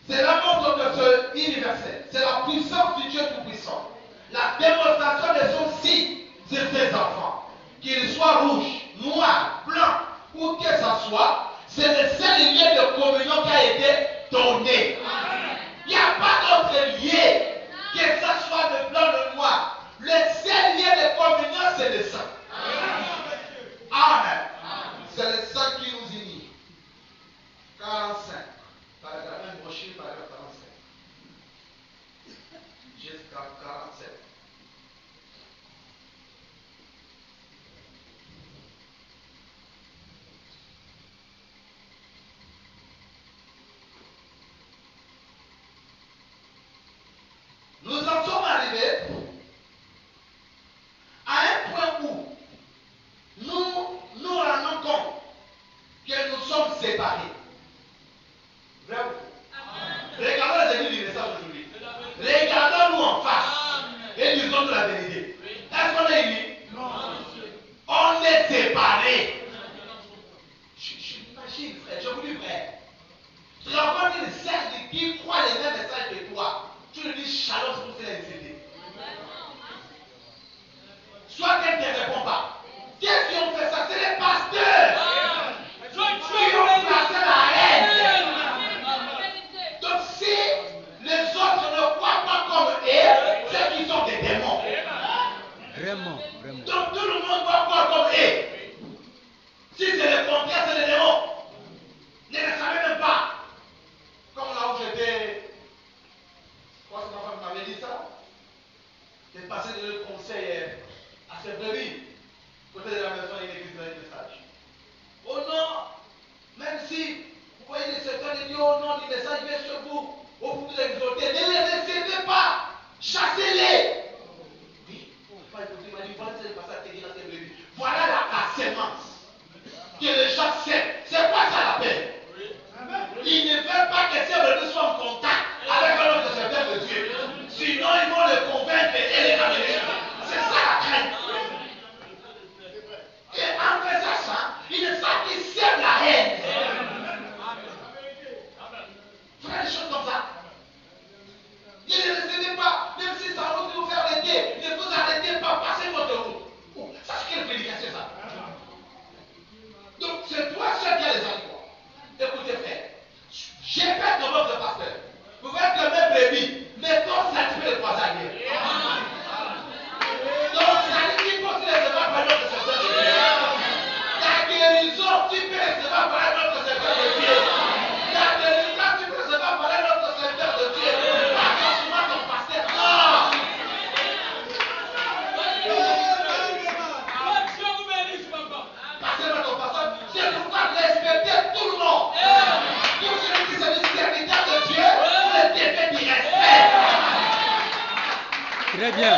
C'est l'amour de ce universel. C'est la puissance du Dieu Tout-Puissant. La démonstration de son signe sur ses enfants. Qu'ils soient rouges, noirs, blancs, ou que ce soit, c'est le seul lien de communion qui a été donné. Il n'y a pas d'autre lien, que ce soit le blanc, le noir. Le seul lien de communion, c'est le sang. Amen. C'est le sang qui nous unit. 45. Paragraphe 1, brochure, paragraphe 45. Jusqu'à 47. Nous en sommes arrivés à un point où nous rendons compte que nous sommes séparés. Vrai ou faux? Regardons les églises du message aujourd'hui. Regardons-nous en face et disons la vérité. Est-ce qu'on est unis? Non. On est séparés. J'imagine, frère, je vous dis, frère. Tu rencontres une secte qui croit les mêmes messages que toi. Tu lui dis shalom, c'est pour faire les aider. Soit qu'elle ne te répond pas. Qu'est-ce qui ont fait ça? C'est les pasteurs qui ont placé la haine. Donc si les autres ne croient pas comme eux, c'est qu'ils sont des démons. Vraiment. Donc tout le monde doit croire comme eux. Si c'est le contraire, c'est les démons. Ne le savez même pas. Comme là où j'étais, quand ma femme m'avait dit ça, j'ai passé le conseil à Sèvres-Ville, côté de la maison de l'église de message. Oh non, même si vous voyez les certains qui disent oh non, le message vient sur vous, au bout de l'exhorter, ne les recevez pas, chassez-les. Oui, il m'a dit voilà ce qui est passé à Tégui à Sèvres-Ville. Voilà la sémence que les gens sèment. C'est quoi ça la peine? Ils ne veulent pas que Sèvres-Ville soit en contact avec un autre serviteur de Dieu. Sinon, ils vont le convaincre et les ramener. C'est ça la crainte. Et en faisant ça, ils ne savent qu'ils sèment la haine. Frère, des choses comme ça. Ne les recevez pas, même si ça va vous faire arrêter. Ne vous arrêtez pas, passez votre route. Oh, ça, c'est quelle prédication ça? Donc, c'est toi seul qui as les animaux. Écoutez, frère, j'ai peur de votre pasteur. Vous faites comme un bébé, mais quand ça tu peux le croiser à guerre. Donc, ça dit qu'il faut se recevoir par notre Seigneur de Dieu. La guérison, tu peux recevoir par notre Seigneur de Dieu. La délivrance, tu peux recevoir par notre Seigneur de Dieu. Pas forcément ton pasteur. Non! Dieu vous bénisse, papa. Passez par ton pasteur. C'est pourquoi respectez tout le monde. Tout celui qui se dit serviteur de Dieu, le défait du respect. Très bien.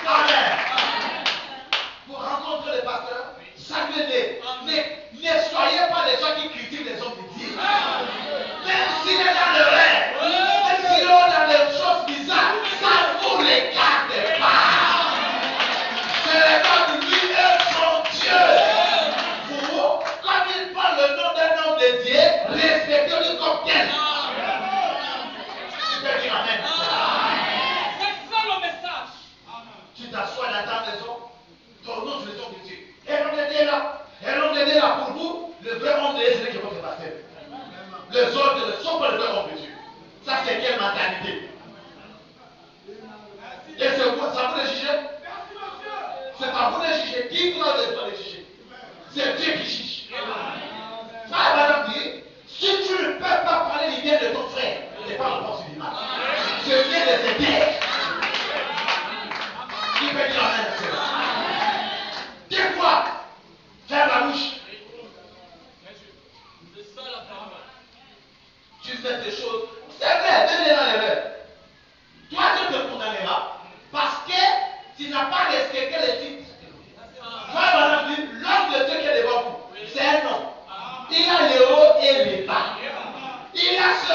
Amen. Pour rencontrer les pasteurs, saluez-les. Mais ne soyez pas les gens qui critiquent les hommes de Dieu. Même s'il est dans le rêve, même s'il est dans des choses bizarres, ça vous les garde pas. C'est les gens de lui et son Dieu. Vous, comme il parle le nom d'un homme de Dieu, respectez-le comme tel. Tu peux dire amen. C'est ça le message. Tu t'assois dans ta maison, ton nom, c'est le nom de Dieu. Et l'homme de Dieu est là. Et l'homme de Dieu est là pour vous. Le vrai homme de Dieu, c'est lui qui est votre pasteur. Les autres ne sont pas le vrai homme de Dieu. Ça, c'est quelle mentalité? Et c'est vous, ça vous les juger? C'est pas vous les juger. Qui vous a pas les juger? C'est Dieu qui juge. Ça, madame dit, si tu ne peux pas parler du bien de ton frère, tu n'es pas le bon du mal. C'est bien de t'aider. Qui peut dire amen? Des fois, ferme la bouche. C'est ça la parole. Tu fais des choses. C'est vrai, venez dans l'erreur. Toi, Dieu te condamnera parce que tu n'as pas respecté les titres. Toi, madame, l'homme de Dieu qui est devant vous, c'est un homme. Il a les hauts et les bas. Il a ce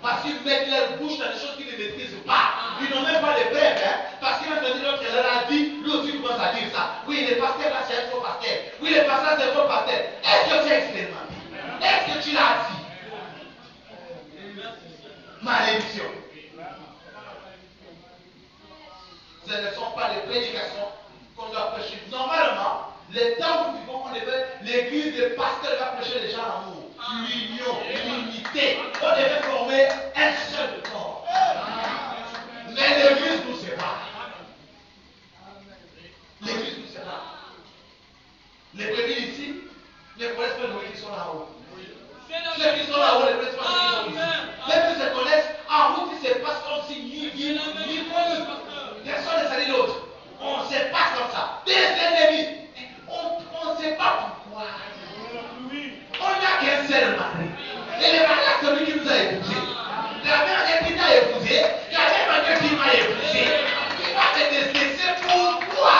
Parce qu'ils mettent leur bouche dans des choses qu'ils ne maîtrisent pas. Ils n'ont même pas de preuves. Hein? Parce qu'ils ont entendu l'autre, elle leur a dit, lui aussi commence à dire ça. Oui, le pasteur là, c'est un faux pasteur. Oui, le pasteur, c'est un faux pasteur. Est-ce que tu as expérimenté? Est-ce que tu l'as dit? Malédiction. Ce ne sont pas les prédications qu'on doit prêcher. Normalement, les temps où nous vivons, on devait, l'église, le pasteur va prêcher les gens à l'amour, l'union, l'unité. On devait former un seul corps. Mais l'église nous sépare. L'église nous sépare. Les premiers ici ne connaissent pas les qui sont là-haut. Ceux qui sont là-haut, les connaissent pas ceux qui sont ici. Même s'ils se connaissent, en route, ils se passent comme si ni personne ne salue l'autre. On se passe comme ça. Des ennemis. On ne sait pas pourquoi. On n'a qu'un seul mari. Et le mari, c'est celui qui nous a épousés. La mère qui t'a épousé, la même qui m'a épousé. Il va te détester. Pourquoi?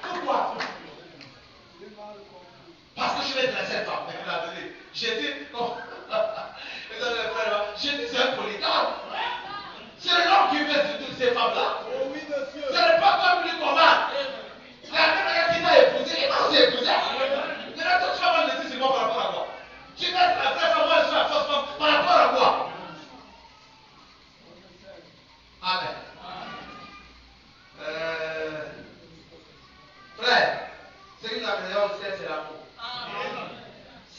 Pourquoi? Parce que je vais dresser cette femme. J'ai dit, non. J'ai dit, c'est un polygame. C'est l'homme qui fait de toutes ces femmes-là. Oh oui, monsieur. Ce n'est pas toi qui lui commande. La même qui t'a épousé, il m'a aussi épousé. Maintenant, toi, tu vas me laisser, c'est moi par rapport à quoi? Tu vas être la vraie femme, moi, je suis la fausse femme. Par rapport à quoi? Amen. Frère, ce qui nous a meilleur au ciel, c'est l'amour.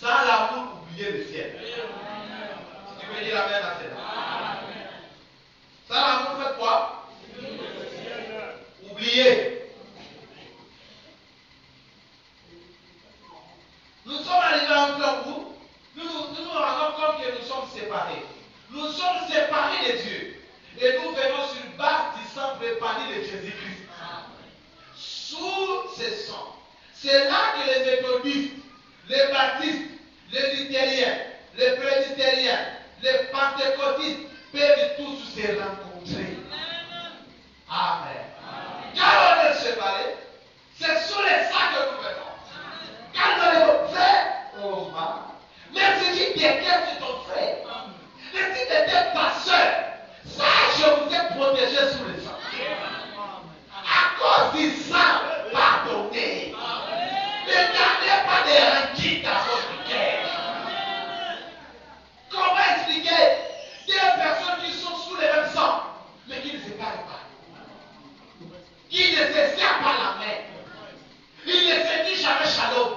Sans l'amour, oubliez le ciel. Si tu peux dire la même à celle-là. Sans l'amour, faites quoi? Oubliez. Nous sommes arrivés à un plan où nous nous rendons compte que nous sommes séparés. Nous sommes séparés de Dieu. Et nous venons sur base du sang préparé de Jésus-Christ. Sous ce sang. C'est là que les méthodistes, les baptistes, les luthériens, les presbytériens, les pentecôtistes peuvent tous se rencontrer. Amen. Car on est séparés, c'est sous les sangs que nous venons. Quand nous allons frère, oh man, même si tu quelqu'un c'est ton frère, même si tu étais ta soeur, ça je vous ai protégé sous les sangs. À cause du sang pardonné. Ne gardez pas des rancunes dans votre cœur. Comment expliquer des personnes qui sont sous les mêmes sangs, mais qui ne se parlent pas, qui ne se serrent pas la main, ils ne se disent jamais shalom.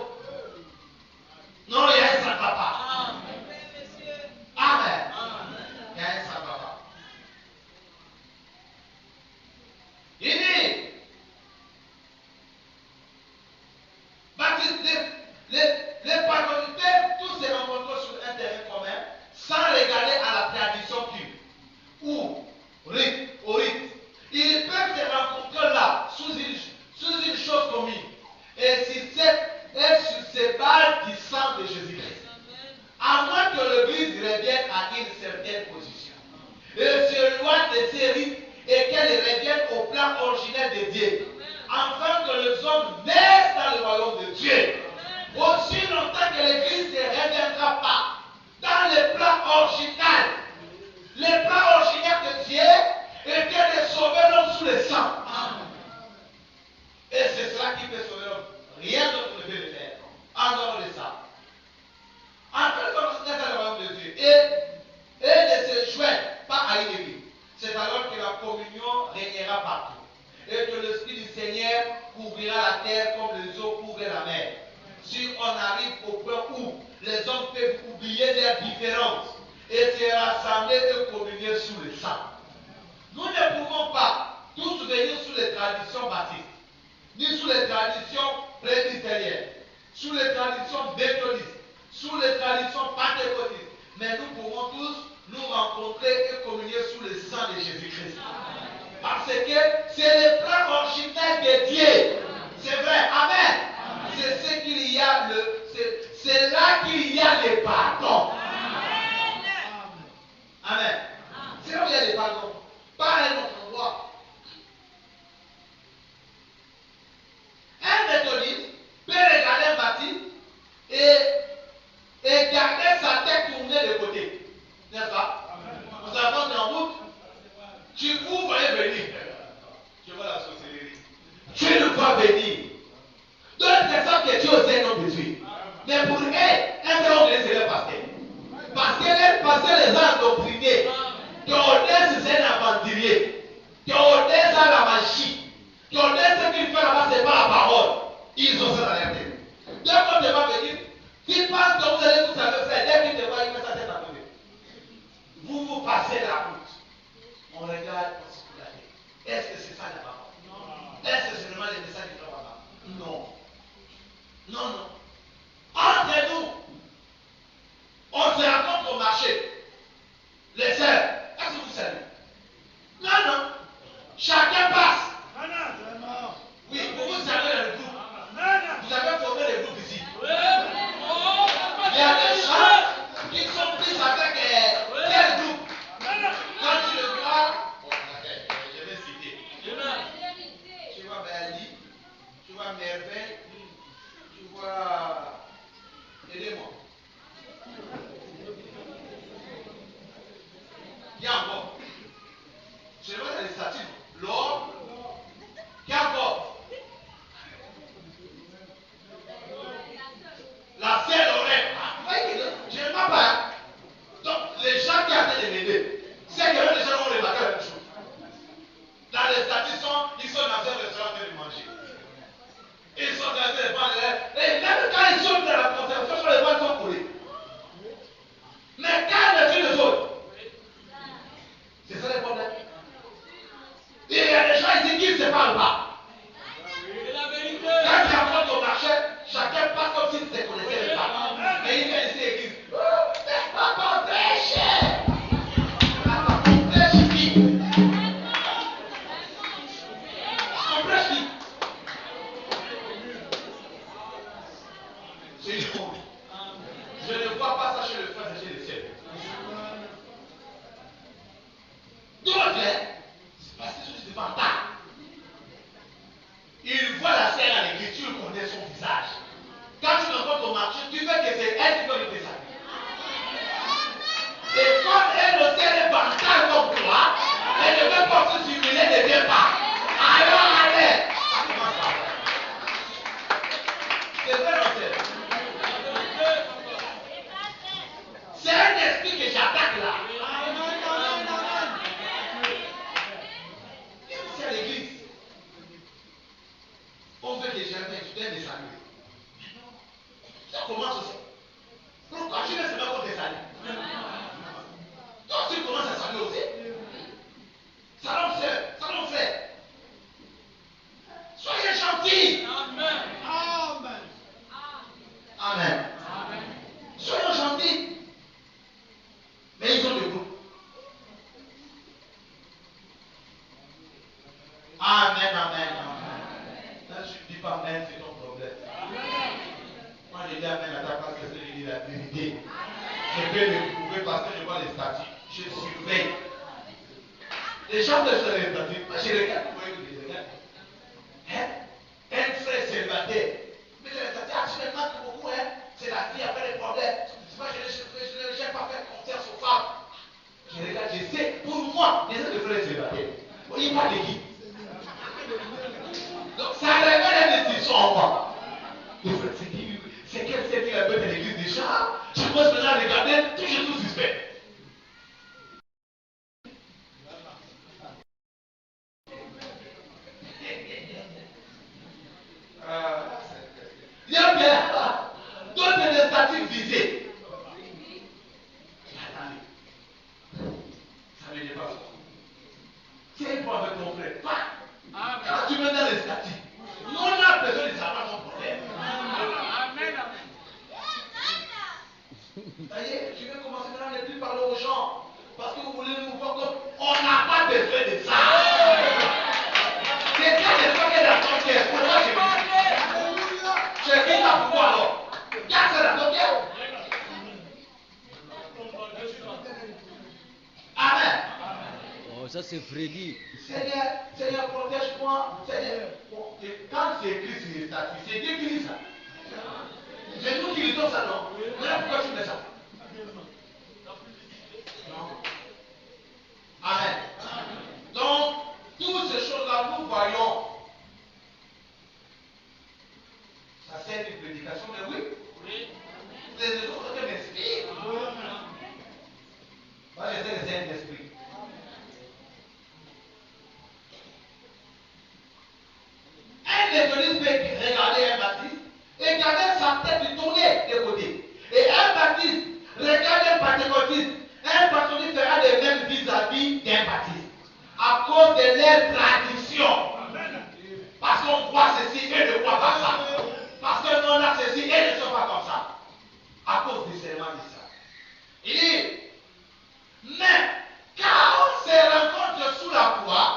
Non, il y a un sang papa. Amen. Il y a un sang papa. Il dit, les parlementaires, tous se rencontrent sur un terrain commun, sans regarder à la tradition pure ou au rite. Ils peuvent se rencontrer là, sous une chose commune, et sur ces bases du sang de Jésus-Christ. À moins que l'Église revienne à une certaine position, et s'éloigne de ces rites et qu'elle revienne au plan originel de Dieu, afin que les hommes naissent dans le royaume de Dieu. Aussi longtemps que l'Église ne reviendra pas dans le plan original, le plan original de Dieu était de sauver l'homme sous le sang. Et c'est cela qui peut sauver l'homme. Rien d'autre ne peut le faire. En dehors de ça. En fait, comme c'est dans le royaume de Dieu. Et ne se joignent pas à une église. C'est alors que la communion régnera partout. Et que l'Esprit du Seigneur couvrira la terre comme les eaux couvrent la mer. Si on arrive au point où les hommes peuvent oublier leurs différences et se rassembler et communier sous le sang. Nous ne pouvons pas tous venir sous les traditions baptistes, ni sous les traditions presbytériennes, sous les traditions méthodistes, sous les traditions pentecôtistes. Mais nous pouvons tous nous rencontrer et communier sous le sang de Jésus-Christ. Parce que c'est le plan originel de Dieu. C'est vrai. Amen. C'est ce qu'il y a, c'est là qu'il y a le pardon. Amen. C'est là où il y a le pardon. Pas un autre endroit. Un méthodiste peut regarder un baptiste et garder sa tête tournée de côté. N'est-ce pas? pasteurs les a endoctrinés. Théodès, c'est un aventurier. Théodès a la magie. Théodès, ce qu'il fait là-bas, c'est pas la parole. Ils ont ça dans leur tête. Dès qu'on te va venir, s'il pense que vous allez tout savoir faire, dès qu'il te voit, il met sa tête à côté. Vous passez la route. On regarde, on se fout la tête. Est-ce que c'est ça la parole? Est-ce que c'est vraiment les messages du papa? Non. Non, non. Entre nous, on se rencontre au marché. Les sœurs, est-ce que vous savez? Non, non. Chacun passe. Oui, vous savez le groupe. Vous avez formé les groupes ici. Il y a des gens qui sont pris avec quel groupe? Quand tu le vois, je vais citer. Tu vois Bali, tu vois Merveille, tu vois. Aidez-moi. Il y a encore. Je vois dans les statuts. L'or. Il y a encore. La sœur aurait. Je ne vois pas. Donc, les gens qui avaient de m'aider, c'est que les gens ont remarqué la même chose. Dans les statuts, ils sont dans un restaurant en train de manger. Ils sont dans un restaurant. Et même quand ils sont dans la conservation, les voix sont collées. Mais quand ils tuent les autres, c'est ça le problème. Et il y a des gens ici qui ne se parlent pas. Quand tu rencontres au marché, chacun passe comme s'il se connaissait pas. Mais il vient ici et dit, oh, c'est pas ton péché. On prêche qui? On prêche qui? C'est une honte. Je ne vois pas ça chez le frère et chez les sœurs. D'autres, c'est parce que c'est devant ta. Il voit la sœur à l'église, tu connais son visage. Quand tu rencontres au marché, tu veux que c'est elle qui va le descendre. Et comme elle ne sait pas comme toi, elle ne veut pas se supprimer, elle ne vient pas. Alors, allez. Ça commence par là. C'est vrai, non, c'est un esprit que j'attaque là. C'est à l'église. On veut que jamais tu t'aimes des saluer. Ça commence aussi. Pourquoi tu ne sais pas qu'on te salue? Toi, tu commences à saluer aussi. Salam sœur, salam frère. Soyez gentils. Amen. Amen. Soyons gentils. Mais ils ont le groupe. Amen, amen, amen. Là, je ne dis pas amen, c'est ton problème. Moi, je dis amen à ta place, parce que je dis la vérité. Je peux le prouver parce que je vois les statuts. Je surveille. Les gens peuvent se les statuts. Je regarde, vous voyez que je regarde. Hein? Un frère célibataire. Mais les statuts, tu me manques beaucoup, hein? C'est la vie après les problèmes. Moi, je n'ai pas fait confiance aux femmes. Je regarde, je sais, pour moi, les autres frères célibataires. Il parle de qui? Donc, ça révèle une décision en moi. C'est quel c'est qui a fait de l'église déjà? Je pense que là, regardez, toujours tout suspect. Il y a bien d'autres des statuts visés. Attendez. Ça ne me dépasse pas. Tiens, il faut avec ton frère. Quand tu mets dans les statuts, nous on a besoin de savoir ton problème. Amen. Ça y est, je vais commencer maintenant à ne plus parler aux gens. Parce que vous voulez nous voir comme on n'a pas besoin de ça. C'est ça les fois qui est dans ton cœur. Pourquoi j'ai dit? J'ai dit ça pour quoi alors? Garde ça dans ton cœur. Amen. Oh, ça c'est Freddy. Seigneur, protège-moi. Seigneur. Bon, quand c'est écrit sur les statuts, c'est Dieu qui lit ça. C'est nous qui lisons ça, non? Maintenant, pourquoi tu mets ça? Non. Amen. Donc, toutes ces choses-là, nous voyons. Ça sert une prédication, mais oui. Les autres qui m'inspirent. cause de leur tradition. Parce qu'on croit ceci et ne croit pas ça. Parce que nous on a ceci et ne sont pas comme ça. À cause du serment d'Israël. Il dit, mais quand on se rencontre sous la croix,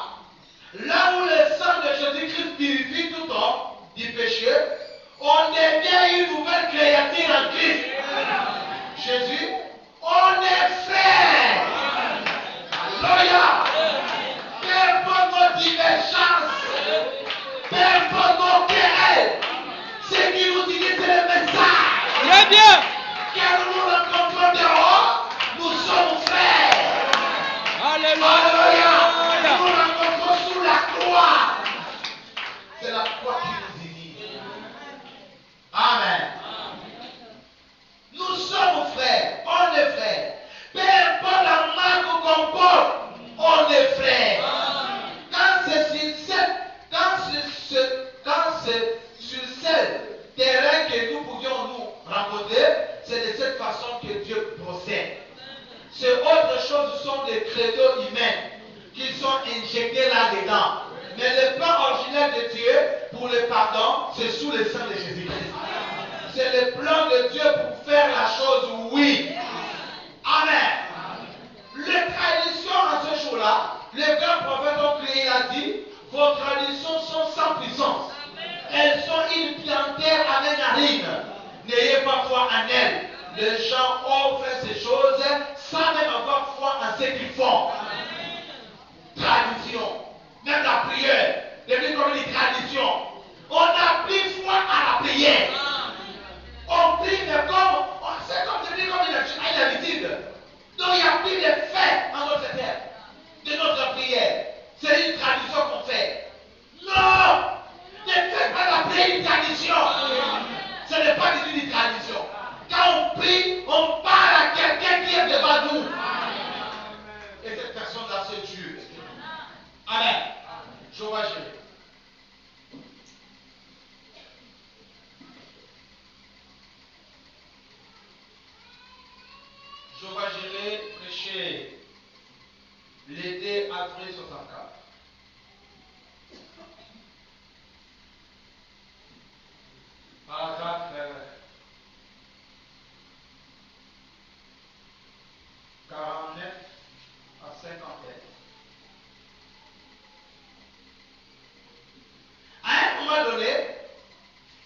là où le sang de Jésus-Christ purifie tout homme du péché, on devient une nouvelle créature en Christ. Jésus, on est frère. Alléluia. Peu importe nos divergences, peu importe nos querelles, ce qui nous dit c'est le message. Très bien. Quand nous nous rencontrons dehors, nous sommes frères. Alléluia. Nous nous rencontrons sous la croix. C'est la croix qui nous unit. Amen. Nous sommes frères, on est frères. Peu importe la marque qu'on porte, on est frères. Quand c'est sur ce terrain que nous pouvions nous rencontrer, c'est de cette façon que Dieu procède. C'est autre chose, ce sont des credos humains qui sont injectés là-dedans. Mais le plan originel de Dieu pour le pardon, c'est sous le sang de Jésus-Christ. C'est le plan de Dieu pour faire la chose, oui. Amen. Les traditions en ce jour-là, les grands prophètes ont crié, il a dit, vos traditions sont sans puissance. Elles sont une pierre à narine. N'ayez pas foi en elles. Les gens offrent ces choses sans même avoir foi en ce qu'ils font. Tradition. Même la prière devient comme une tradition. On n'a plus foi à la prière. On prie, mais comme, c'est comme une habitude. Donc il n'y a plus de fait en notre terre de notre prière. C'est une tradition qu'on fait. Non! Ne faites pas la prière une tradition. Ce n'est pas du tout une tradition. Quand on prie, on parle à quelqu'un qui est devant nous. Et cette personne-là, c'est Dieu. Amen. Je vais gérer. Je vais gérer, prêcher l'été avril 64. Paragraphe 49 à 51. À un moment donné,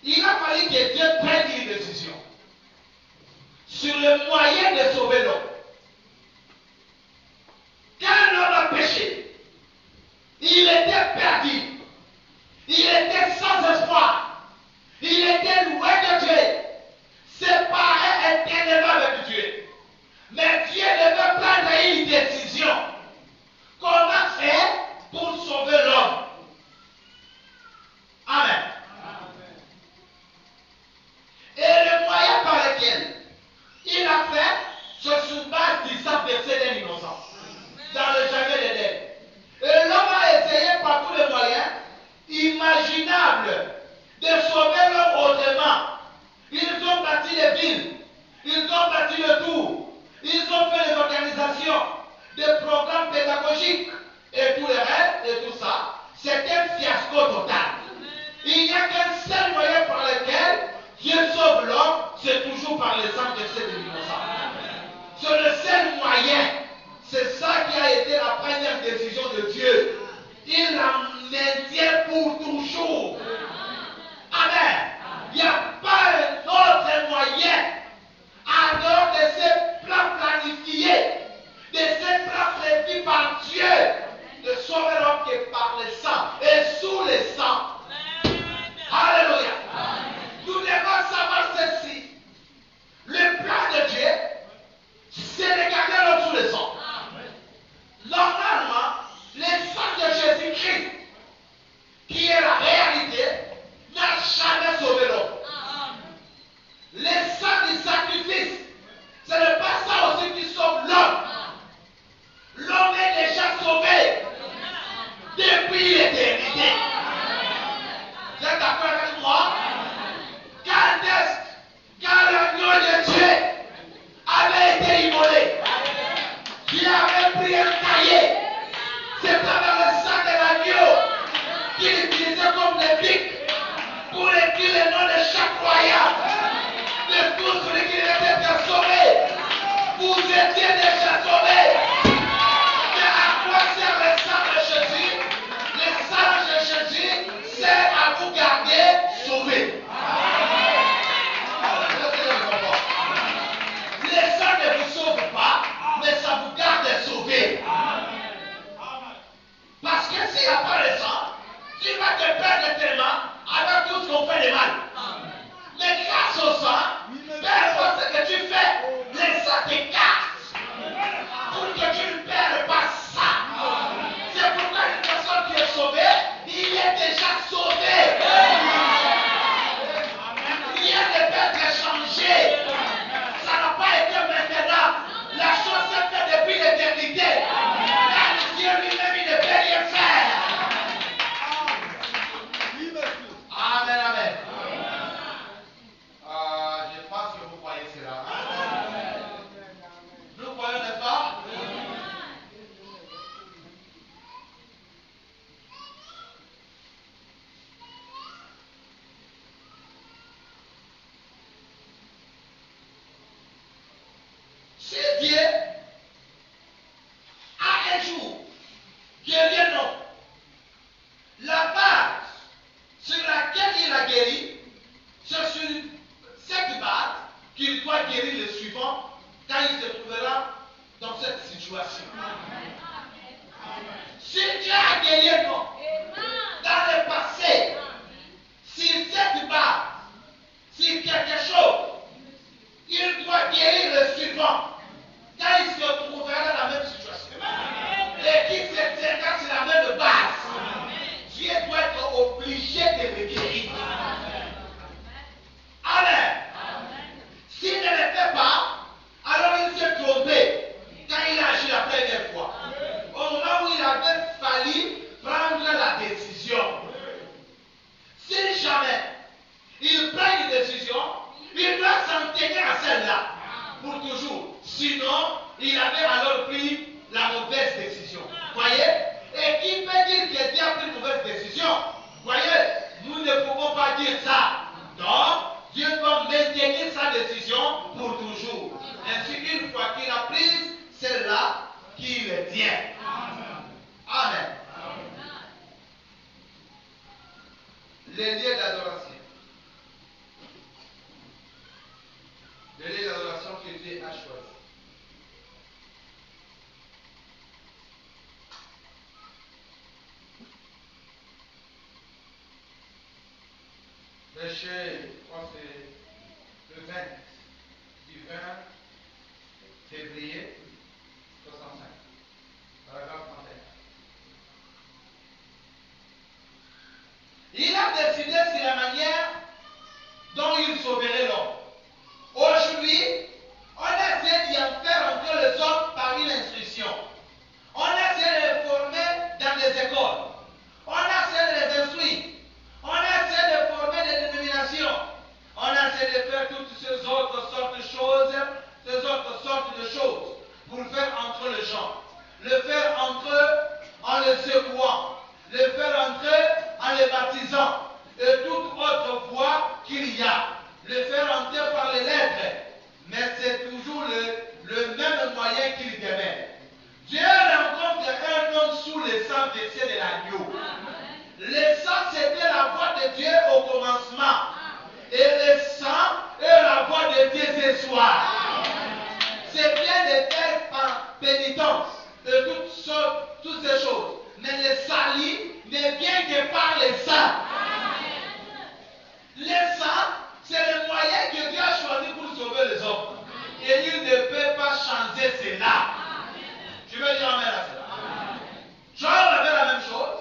il a fallu que Dieu prenne une décision sur le moyen de sauver l'homme. Quand l'homme a péché, il était perdu, il était sans espoir, il était loin de Dieu, séparé éternellement avec Dieu. Mais Dieu devait prendre une décision. Comment faire pour sauver l'homme? Amen. Et le moyen par lequel il a fait, c'est sur base du sang versé d'un innocent dans le jardin d'Éden. Et l'homme a essayé par tous les moyens imaginables de sauver l'homme autrement. Ils ont bâti les villes, ils ont bâti le tour, ils ont fait des organisations, des programmes pédagogiques et tout le reste et tout ça. C'est un fiasco total. Il n'y a qu'un seul moyen par lequel Dieu sauve l'homme, c'est toujours par le sang versé de l'innocent. C'est le seul moyen. C'est ça qui a été la première décision de Dieu. Il la maintient pour toujours. Amen. Il n'y a pas un autre moyen en dehors de ces plans planifiés, de ces plans prévus par Dieu, de sauver l'homme que par le sang et sous le sang. Alléluia. Nous devons savoir ceci. Le plan de Dieu, c'est de garder l'homme sous le sang. Normalement, le sang de Jésus-Christ, qui est la réalité, n'a jamais sauvé l'homme. Le sang du sacrifice, ce n'est pas ça aussi qui sauve l'homme. L'homme est déjà sauvé depuis l'éternité. Vous êtes d'accord avec moi? Quand l'agneau de Dieu avait été immolé, Dieu avait pris un cahier. C'est à travers le sang de l'agneau qu'il utilisait comme des pics pour écrire le nom de chaque croyant, de tous ceux qui étaient déjà sauvés. Vous étiez déjà sauvés. Mais à quoi sert le sang de Jésus? Le sang de Jésus sert à vous garder sauvés. Le sang ne vous sauve pas, mais ça vous garde sauvés. Parce que s'il n'y a pas le sang, tu vas te perdre tellement avec tout ce qu'on fait de mal. Mais grâce au sang, peu importe ce que tu fais, le sang t'écarte pour que tu ne perdes pas ça. C'est pourquoi une personne qui est sauvée, il est déjà sauvé. Rien ne peut être changé. Ça n'a pas été maintenant. La chose s'est faite depuis l'éternité. Car Dieu lui-même, il ne peut rien faire. Amen, amen. Je pense que vous croyez cela. Nous croyons, n'est-ce pas? Si Dieu a un jour guéri un homme, la base sur laquelle il a guéri, c'est sur cette base qu'il doit guérir le suivant quand il se trouvera dans cette situation. Si Dieu a guéri un homme dans le passé, sur cette base, sur quelque chose, il doit guérir le suivant quand il se trouvera dans la même situation. Et qu'il se tiendra sur la même base. Dieu doit être obligé de le guérir. Amen. S'il ne le fait pas, alors il s'est trompé quand il a agi la première fois. Au moment où il avait fallu prendre la décision. Si jamais il prend une décision, il doit s'en tenir à celle-là pour toujours. Sinon, il avait alors pris la mauvaise décision. Voyez? Et qui peut dire que Dieu a pris une mauvaise décision? Voyez? Nous ne pouvons pas dire ça. Donc, Dieu doit maintenir sa décision pour toujours. Ainsi, une fois qu'il a pris celle-là, qu'il le tient. Amen. Les lieux d'adoration. Le lieu d'adoration que Dieu a choisi. Verset, je crois que c'est le 20, du 20 février 65, paragraphe 31. Il a décidé sur la manière dont il sauverait l'homme. Aujourd'hui, on essaie d'y en faire entrer les hommes par une instruction. On essaie de les former dans des écoles. On essaie de les instruire. On essaie de former des dénominations. On essaie de faire toutes ces autres sortes de choses, pour faire entrer les gens. Le faire entrer en les secouant. Le faire entrer en les baptisant. Et toute autre voie qu'il y a. Le faire entrer par les lettres. Mais c'est toujours le même moyen qu'il démène. Dieu rencontre un homme sous le sang versé de l'agneau. Le sang, c'était la voix de Dieu au commencement. Et le sang est la voix de Dieu ce soir. C'est bien de faire par pénitence de toutes ces choses. Mais le salut ne vient que par le sang. Le sang, c'est le moyen que Dieu a choisi pour sauver les hommes. Et il ne peut pas changer cela. Je veux dire amen à cela. Jean avait la même chose.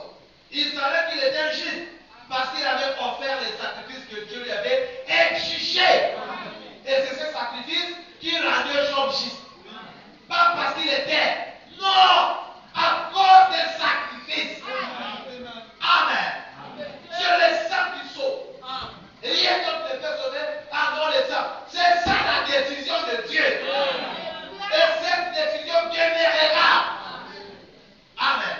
Il savait qu'il était juste parce qu'il avait offert les sacrifices que Dieu lui avait exigés. Et c'est ces sacrifices qui rendaient Job juste. Pas parce qu'il était. Non! À cause des sacrifices. Amen. C'est le sang qui sauve. Rien d'autre ne peut sauver avant le sang. C'est ça la décision de Dieu. Et cette décision demeurera. Amen.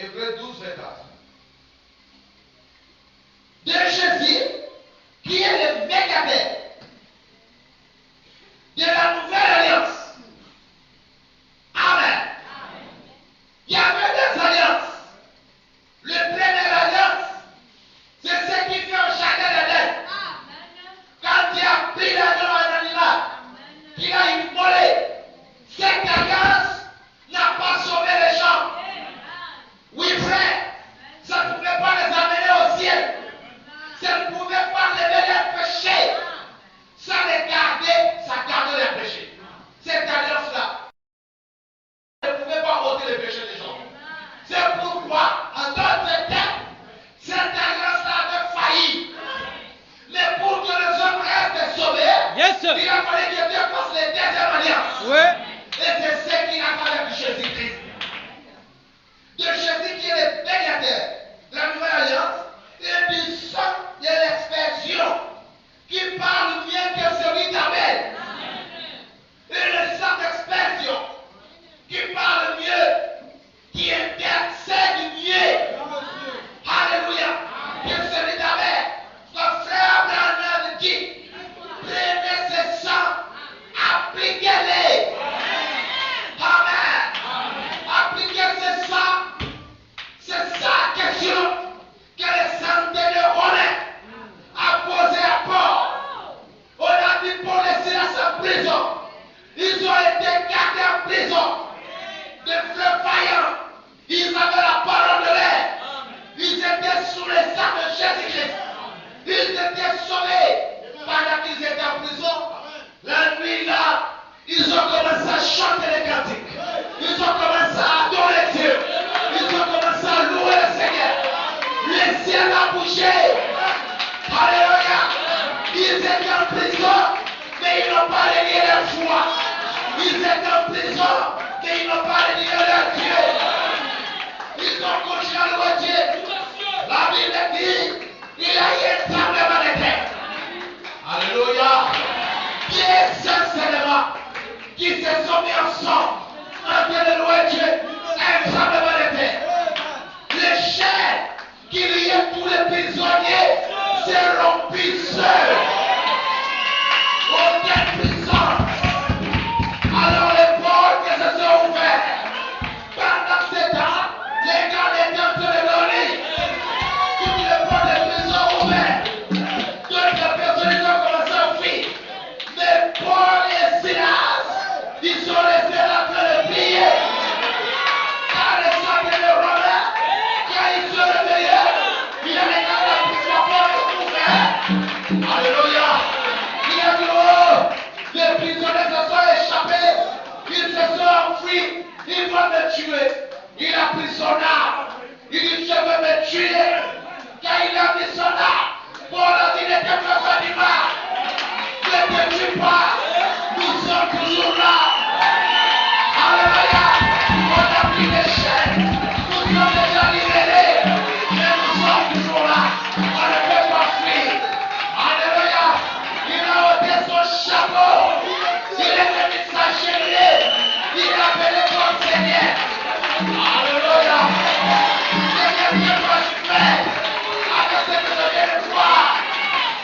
Hébreux 12, 24. De Jésus, qui est le médiateur de la nouvelle alliance. Amen. Il y avait deux alliances. Le premier alliance, c'est ce qui fait au jardin d'Éden. Quand Dieu a pris l'agneau à un animal, qu'il a immolé, cette alliance n'a pas sauvé les gens. Oui, frère, ça ne pouvait pas les amener au ciel. Ça ne pouvait pas lever les péchés. Ça les gardait, ça gardait les péchés. Cette alliance-là ne pouvait pas ôter les péchés des gens. C'est pourquoi, en d'autres termes, cette alliance-là avait failli. Mais pour que les hommes restent sauvés, Yes, sir. il a fallu que Dieu fasse les deuxième alliance. Ouais. Et c'est ce qu'il a fait avec Jésus-Christ. De Jésus qui est le médiateur de la nouvelle alliance et du sang de l'expression qui parle mieux que celui d'Abel. Et le sang d'expression qui parle mieux, qui intercède mieux. Alléluia. Que celui d'Abel. Notre frère Branham dit, prenez ce sang, appliquez-les. Amen. Appliquez ce sang. C'est sa question que le sang de Romain a posé à Paul. On a dit Paul et Silas en prison. Ils ont été gardés en prison. Des fleuves vaillants. Ils avaient la parole de l'air. Ils étaient sous les sang de Jésus-Christ. Ils étaient sauvés pendant qu'ils étaient en prison. La nuit là, ils ont commencé à chanter les cantiques. Ils ont commencé à adorer Dieu. Ils ont commencé à louer le Seigneur. Le ciel a bougé. Alléluia. Ils étaient en prison, mais ils n'ont pas renié leur foi. Ils étaient en prison, mais ils n'ont pas renié leur Dieu. Ils ont continué à louer Dieu. La Bible dit, il y a eu un tremblement de terre. Alléluia. Bien sincèrement, qui se sont mis ensemble en train de louer Dieu. Un tremblement de terre. Les chaînes qui liaient tous les prisonniers s'est rompu seul. Aucune prison. Alors les portes se sont ouvertes. Pendant ce temps, les gars étaient en train de dormir. Toutes les portes de prison ouvertes. Toutes les personnes ont commencé à fuir. Mais Paul et Silas, ils sont restés là en train de prier. Car le sang de Romain, quand ils sont réveillés, il a regardé la prison, la porte ouverte. Alléluia. Il a dit, oh, les prisonniers se sont échappés. Ils se sont enfuis. Ils vont me tuer. Il a pris son arme. Il dit, je veux me tuer. Quand il a mis son arme, Paul a dit, ne te fais pas du mal. Ne te tue pas. Nous sommes toujours là. Alléluia. On a pris les chaînes. Nous sommes déjà libérés. Mais nous sommes toujours là. On ne peut pas fuir. Alléluia. Il a ôté son chapeau. Il est venu s'agenouiller. Il a appelé ton Seigneur. Alléluia. Seigneur, que dois-je faire avec ce que je viens de voir?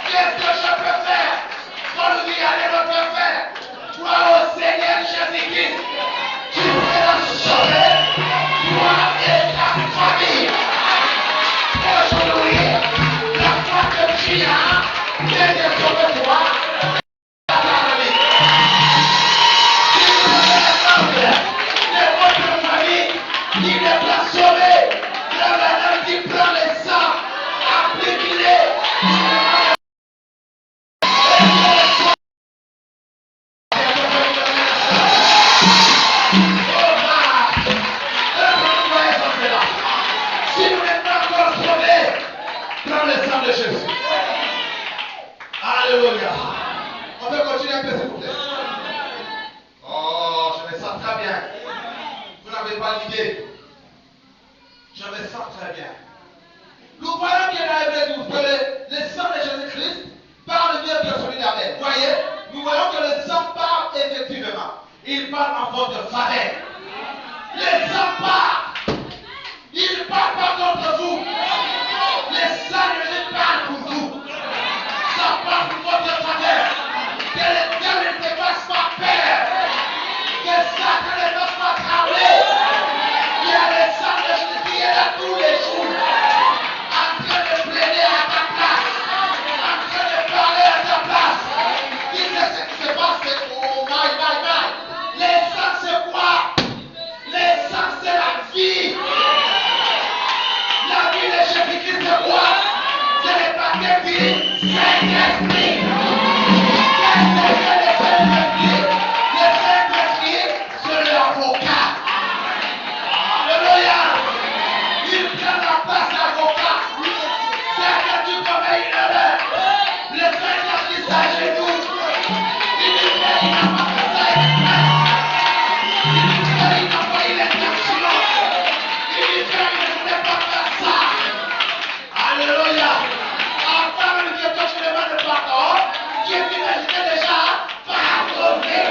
Qu'est-ce que je peux faire pour lui aller notre faire? Toi au Seigneur Jésus-Christ, tu peux la sauver, toi et ta famille. Aujourd'hui, la foi que tu as, Dieu te sauve toi. Il est pas sauvé. Le malade qui prend le sang, applique-le. Si vous n'êtes pas encore sauvé, prends le sang de Jésus. Alléluia. On peut continuer un peu, s'il vous plaît. Oh, je me sens très bien. Vous n'avez pas l'idée. Je me sens très bien. Nous voyons qu'il y a Hébreux 12 que le sang de Jésus-Christ parle mieux que celui d'Abel. Vous voyez, nous voyons que le sang parle effectivement. Il parle en votre faveur. Le sang parle. Il parle Saint-Esprit. Qu'est-ce que c'est le Saint-Esprit? Le Saint-Esprit, c'est l'avocat. Alléluia. Il prend la place d'avocat. Dès que tu commets une erreur, le Saint-Esprit s'agenouille. Il dit qu'il n'a pas fait ça exprès. Il dit qu'il n'a pas eu l'intention. Il dit qu'il ne voulait pas faire ça. Alléluia. Enfin, même que toi tu demandes pardon, Dieu t'imaginait déjà pardonné.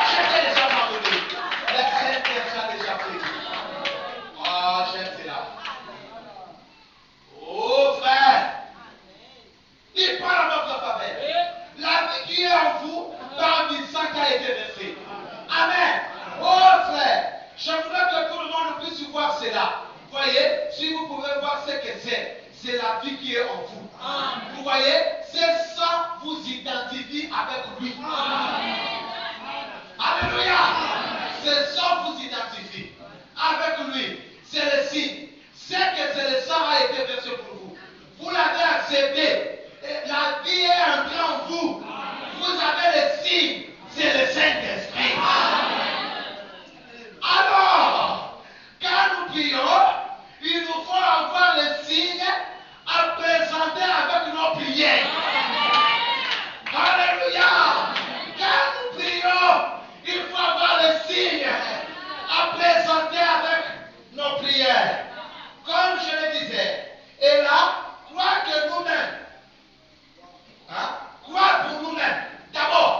J'étais déjà pardonné. Le Saint-Esprit a déjà fait. Oh, j'aime cela. Oh, frère. Il parle à votre faveur. La vie qui est en vous par du sang qui a été versé. Amen. Oh, frère. Je voudrais que tout le monde puisse voir cela. Voyez, si vous pouvez voir ce que c'est la vie qui est en vous. Vous voyez, ce sang vous identifie avec lui. Alléluia. Ce sang vous identifie avec lui. C'est le signe. C'est que c'est le sang a été versé pour vous. Vous l'avez accepté. Et la vie est entrée en vous. Vous avez le signe. C'est le Saint-Esprit. Alors, quand nous prions, il nous faut avoir le signe à présenter avec nos prières. Alléluia. Quand nous prions, il faut avoir le signe à présenter avec nos prières. Comme je le disais, et là, croire que nous-mêmes, croire pour nous-mêmes, d'abord,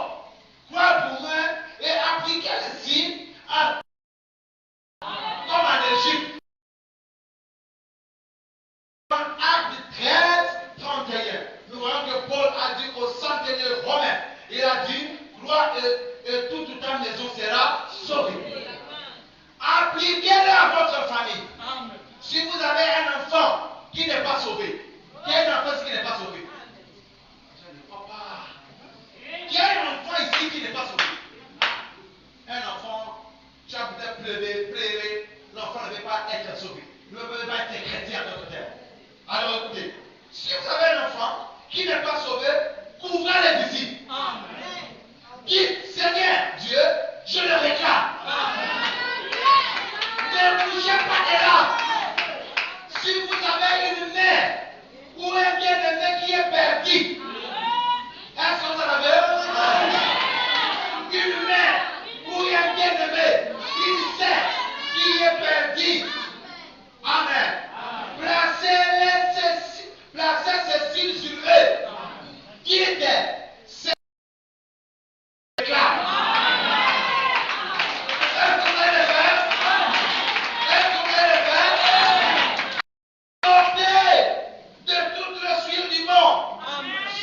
croire pour nous-mêmes et appliquer le signe comme en Égypte. Dans Acte 13, 31, nous voyons que Paul a dit au centenier romain, il a dit, crois et toute ta maison sera sauvée. Appliquez-le à votre famille. Si vous avez un enfant qui n'est pas sauvé, quel enfant qui n'est pas sauvé? Je ne crois pas. Quel enfant ici qui n'est pas sauvé? Un enfant, tu as peut-être pleuré, l'enfant ne veut pas être sauvé. Il ne veut pas être chrétien à notre terre. Alors écoutez, si vous avez un enfant qui n'est pas sauvé, couvrez-le d'ici. Dites, Seigneur Dieu, je le réclame. Ne bougez pas de là. Si vous avez une mère ou un bien-aimé qui est perdu, est-ce que vous en avez? Une mère ou un bien-aimé, une sœur qui est perdu. Amen. Placez ceci sur eux. Dites, c'est clair. Est-ce que vous allez le faire? Est-ce que vous allez le faire? Sortez de toute le suite du monde.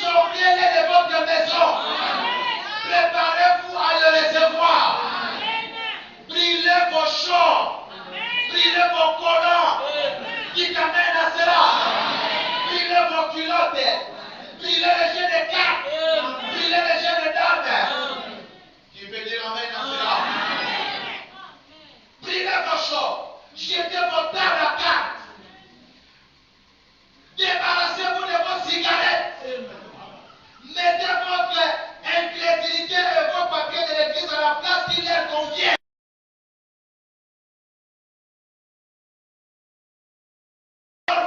Sortez-les de votre maison. Préparez-vous à le recevoir. Brûlez vos champs. Brûlez vos colons. Dites amen à cela. Brûlez vos culottes. Brûlez les jeunes de cartes. Brûlez les jeunes de dames. Tu peux dire amen à cela. Brûlez vos champs. Jetez vos tables à cartes. Débarrassez-vous de vos cigarettes. Mettez votre incrédulité et vos papiers de l'église à la place qui leur convient.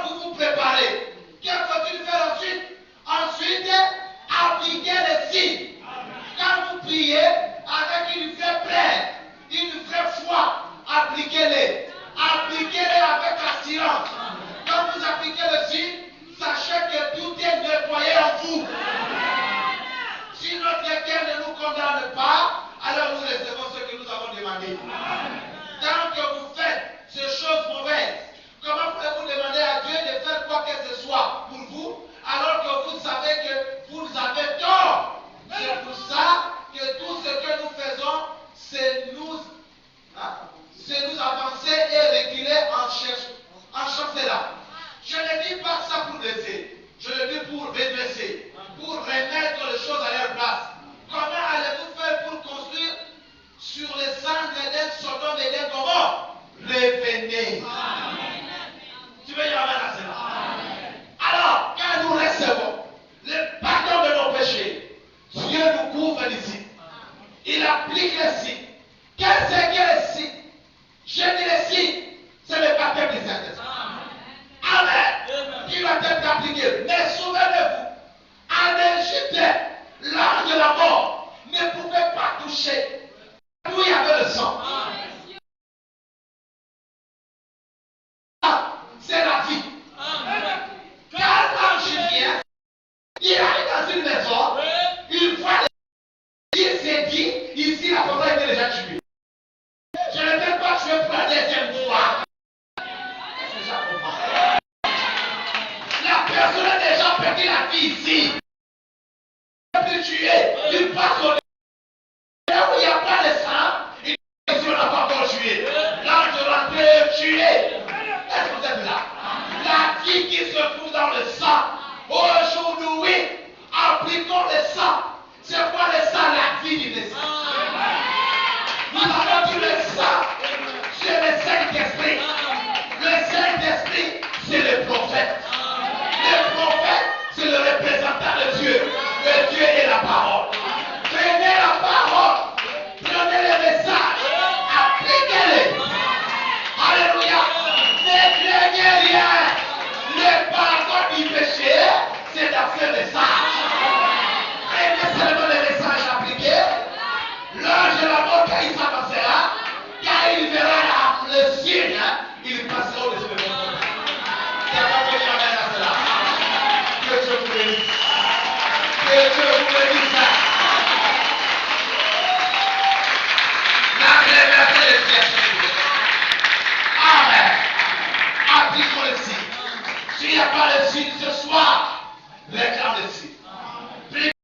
Vous vous préparez. Qu'est-ce que faut-il faire ensuite? Ensuite, appliquez le signe. Quand vous priez avec une vraie prière, une vraie foi, appliquez-les. Appliquez-les avec assurance. Quand vous appliquez le signe, sachez que tout est nettoyé en vous. Si notre cœur ne nous condamne pas, alors nous recevons ce que nous avons demandé. Tant que vous faites ces choses mauvaises, comment pouvez-vous demander à Dieu de faire quoi que ce soit pour vous, alors que vous savez que vous avez tort? C'est pour ça que tout ce que nous faisons, c'est nous avancer et reculer en cela. Je ne dis pas ça pour blesser, je le dis pour redresser, pour remettre les choses à leur place. Comment allez-vous faire pour construire sur les cendres d'un Sodome et d'un Gomorrhe? Revenez. Tu veux y revenir à cela? Je dis les signes, c'est le baptême du Saint-Esprit. Amen. Qui va être appliqué. Mais souvenez-vous, en Égypte, l'ange de la mort ne pouvait pas toucher. D'où il y avait le sang. C'est la vie. Quand l'ange vient, il arrive dans une maison, il voit les... Il s'est dit, ici la personne était déjà tuée. Je ne vais pas tuer pour la deuxième fois. Est-ce que ça comprend? La personne a déjà perdu la vie ici. Il peut tuer, il passe au... Là où il n'y a pas de sang, il dit on n'a pas encore tué. L'ange rentré, tué. Est-ce que vous êtes là? La vie qui se trouve dans le sang. Aujourd'hui, appliquons le sang. C'est quoi le sang? La vie du Messie. Nous avons tout le sang. C'est le Saint-Esprit. Le Saint-Esprit, c'est le prophète. Le prophète, c'est le représentant de Dieu. Le Dieu est la parole. Prenez la parole. Prenez le message. Appliquez-le. Alléluia. Ne craignez rien. Le pardon du péché, c'est dans ce message. Craignez seulement